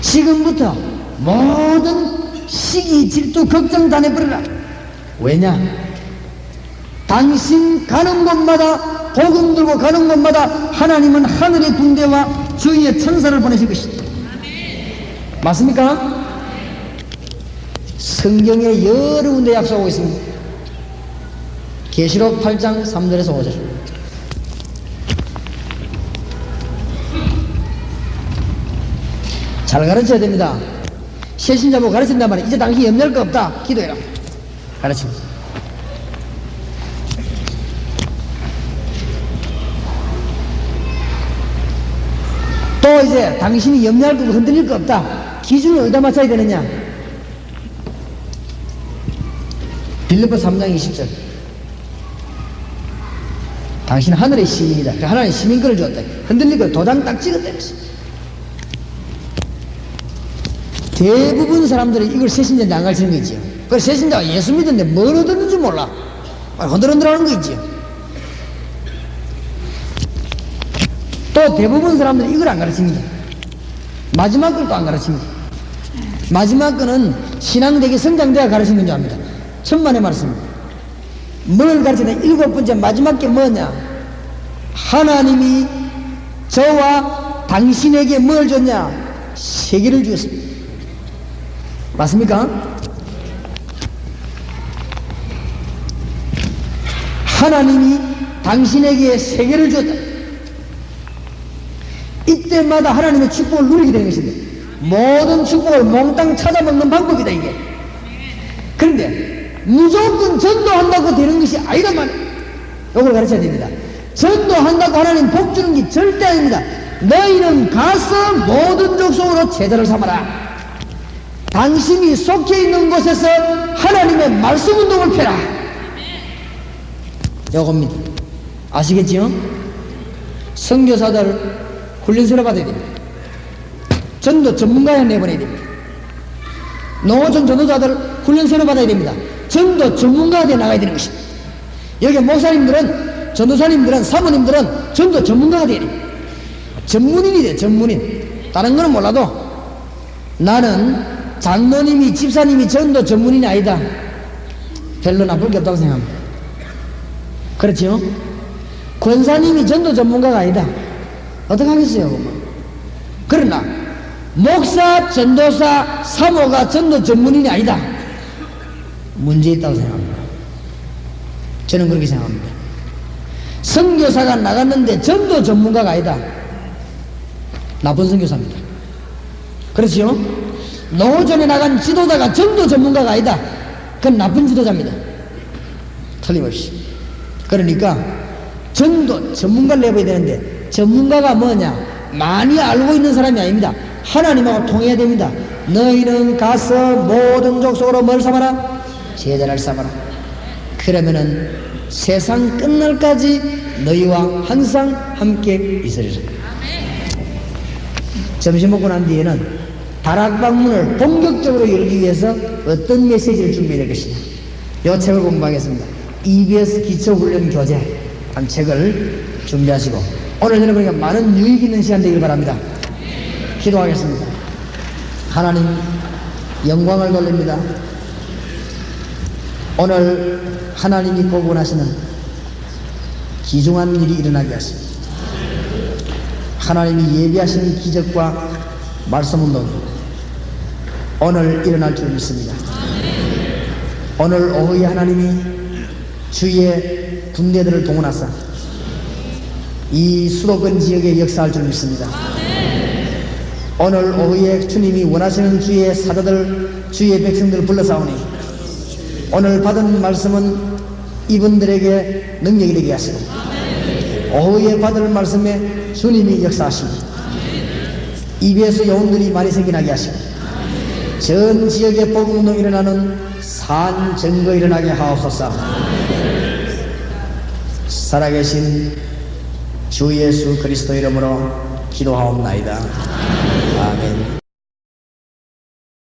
지금부터 모든 시기, 질투, 걱정 다 내버리라. 왜냐? 당신 가는 곳마다, 복음 들고 가는 곳마다 하나님은 하늘의 군대와 주위의 천사를 보내실 것이다. 맞습니까? 성경에 여러 군데 약속하고 있습니다. 계시록 8장 3절에서 5절. 잘 가르쳐야 됩니다. 새신자 보고 가르친단 말이야. 이제 당신이 염려할 거 없다. 기도해라. 가르칩니다. 또 이제 당신이 염려할 거고 흔들릴 거 없다. 기준을 어디다 맞춰야 되느냐? 빌립보 3장 20절. 당신 하늘의 시민이다. 하나님 시민권을 주었다. 흔들릴 거 도장 딱 찍었다. 대부분 사람들이 이걸 새신자인데 안 가르치는 거 있지요. 그 새신자가 예수 믿는데 뭘 얻었는지 몰라. 흔들흔들 하는 거 있지요. 또 대부분 사람들이 이걸 안 가르칩니다. 마지막 걸도 안 가르칩니다. 마지막 거는 신앙대기 성장대가 가르치는 줄 압니다. 천만의 말씀입니다. 뭘 가르치냐? 7번째 마지막 게 뭐냐? 하나님이 저와 당신에게 뭘 줬냐? 세계를 주었습니다. 맞습니까? 하나님이 당신에게 세계를 주었다. 이때마다 하나님의 축복을 누리게 되는 것입니다. 모든 축복을 몽땅 찾아먹는 방법이다 이게. 그런데 무조건 전도한다고 되는 것이 아니란 말이에요. 이걸 가르쳐야 됩니다. 전도한다고 하나님 복 주는 게 절대 아닙니다. 너희는 가서 모든 족속으로 제자를 삼아라. 당신이 속해 있는 곳에서 하나님의 말씀 운동을 펴라. 요겁니다. 아시겠지요? 선교사들 훈련소를 받아야 됩니다. 전도 전문가에 내보내야 됩니다. 농어촌 전도자들 훈련 새로 받아야 됩니다. 전도 전문가가 되어 나가야 되는 것입니다. 여기 목사님들은, 전도사님들은, 사모님들은 전도 전문가가 되어야 됩니다. 전문인이 돼요. 전문인. 다른 거는 몰라도 나는 장로님이, 집사님이 전도 전문인이 아니다, 별로 나쁠 게 없다고 생각합니다. 그렇죠? 권사님이 전도 전문가가 아니다, 어떡하겠어요? 그러나 목사, 전도사, 사모가 전도 전문인이 아니다, 문제 있다고 생각합니다. 저는 그렇게 생각합니다. 선교사가 나갔는데 전도 전문가가 아니다, 나쁜 선교사입니다. 그렇죠? 농어촌에 나간 지도자가 전도 전문가가 아니다, 그건 나쁜 지도자입니다. 틀림없이. 그러니까 전도 전문가를 내봐야 되는데, 전문가가 뭐냐? 많이 알고 있는 사람이 아닙니다. 하나님하고 통해야 됩니다. 너희는 가서 모든 족속으로 뭘 삼아라? 제자를 삼아라. 그러면은 세상 끝날까지 너희와 항상 함께 있으리라. 점심 먹고 난 뒤에는 다락방문을 본격적으로 열기 위해서 어떤 메시지를 준비해야 될 것이냐, 이 책을 공부하겠습니다. EBS 기초훈련 교재 한 책을 준비하시고, 오늘 저는 그러니까 많은 유익 있는 시간 되길 바랍니다. 기도하겠습니다. 하나님, 영광을 돌립니다. 오늘 하나님이 꼭 원하시는 귀중한 일이 일어나게 하십니다. 하나님이 예비하신 기적과 말씀 운동 오늘 일어날 줄 믿습니다. 오늘 오후에 하나님이 주의 군대들을 동원하사 이 수도권 지역에 역사할 줄 믿습니다. 오늘 오후에 주님이 원하시는 주의 사도들, 주의 백성들을 불러사오니 오늘 받은 말씀은 이분들에게 능력이 되게 하시고, 오후에 받을 말씀에 주님이 역사하시고, EBS 요원들이 많이 생겨나게 하시고, 전 지역에 복음운동 일어나는 산 증거 일어나게 하옵소서. 살아계신 주 예수 그리스도 이름으로 기도하옵나이다.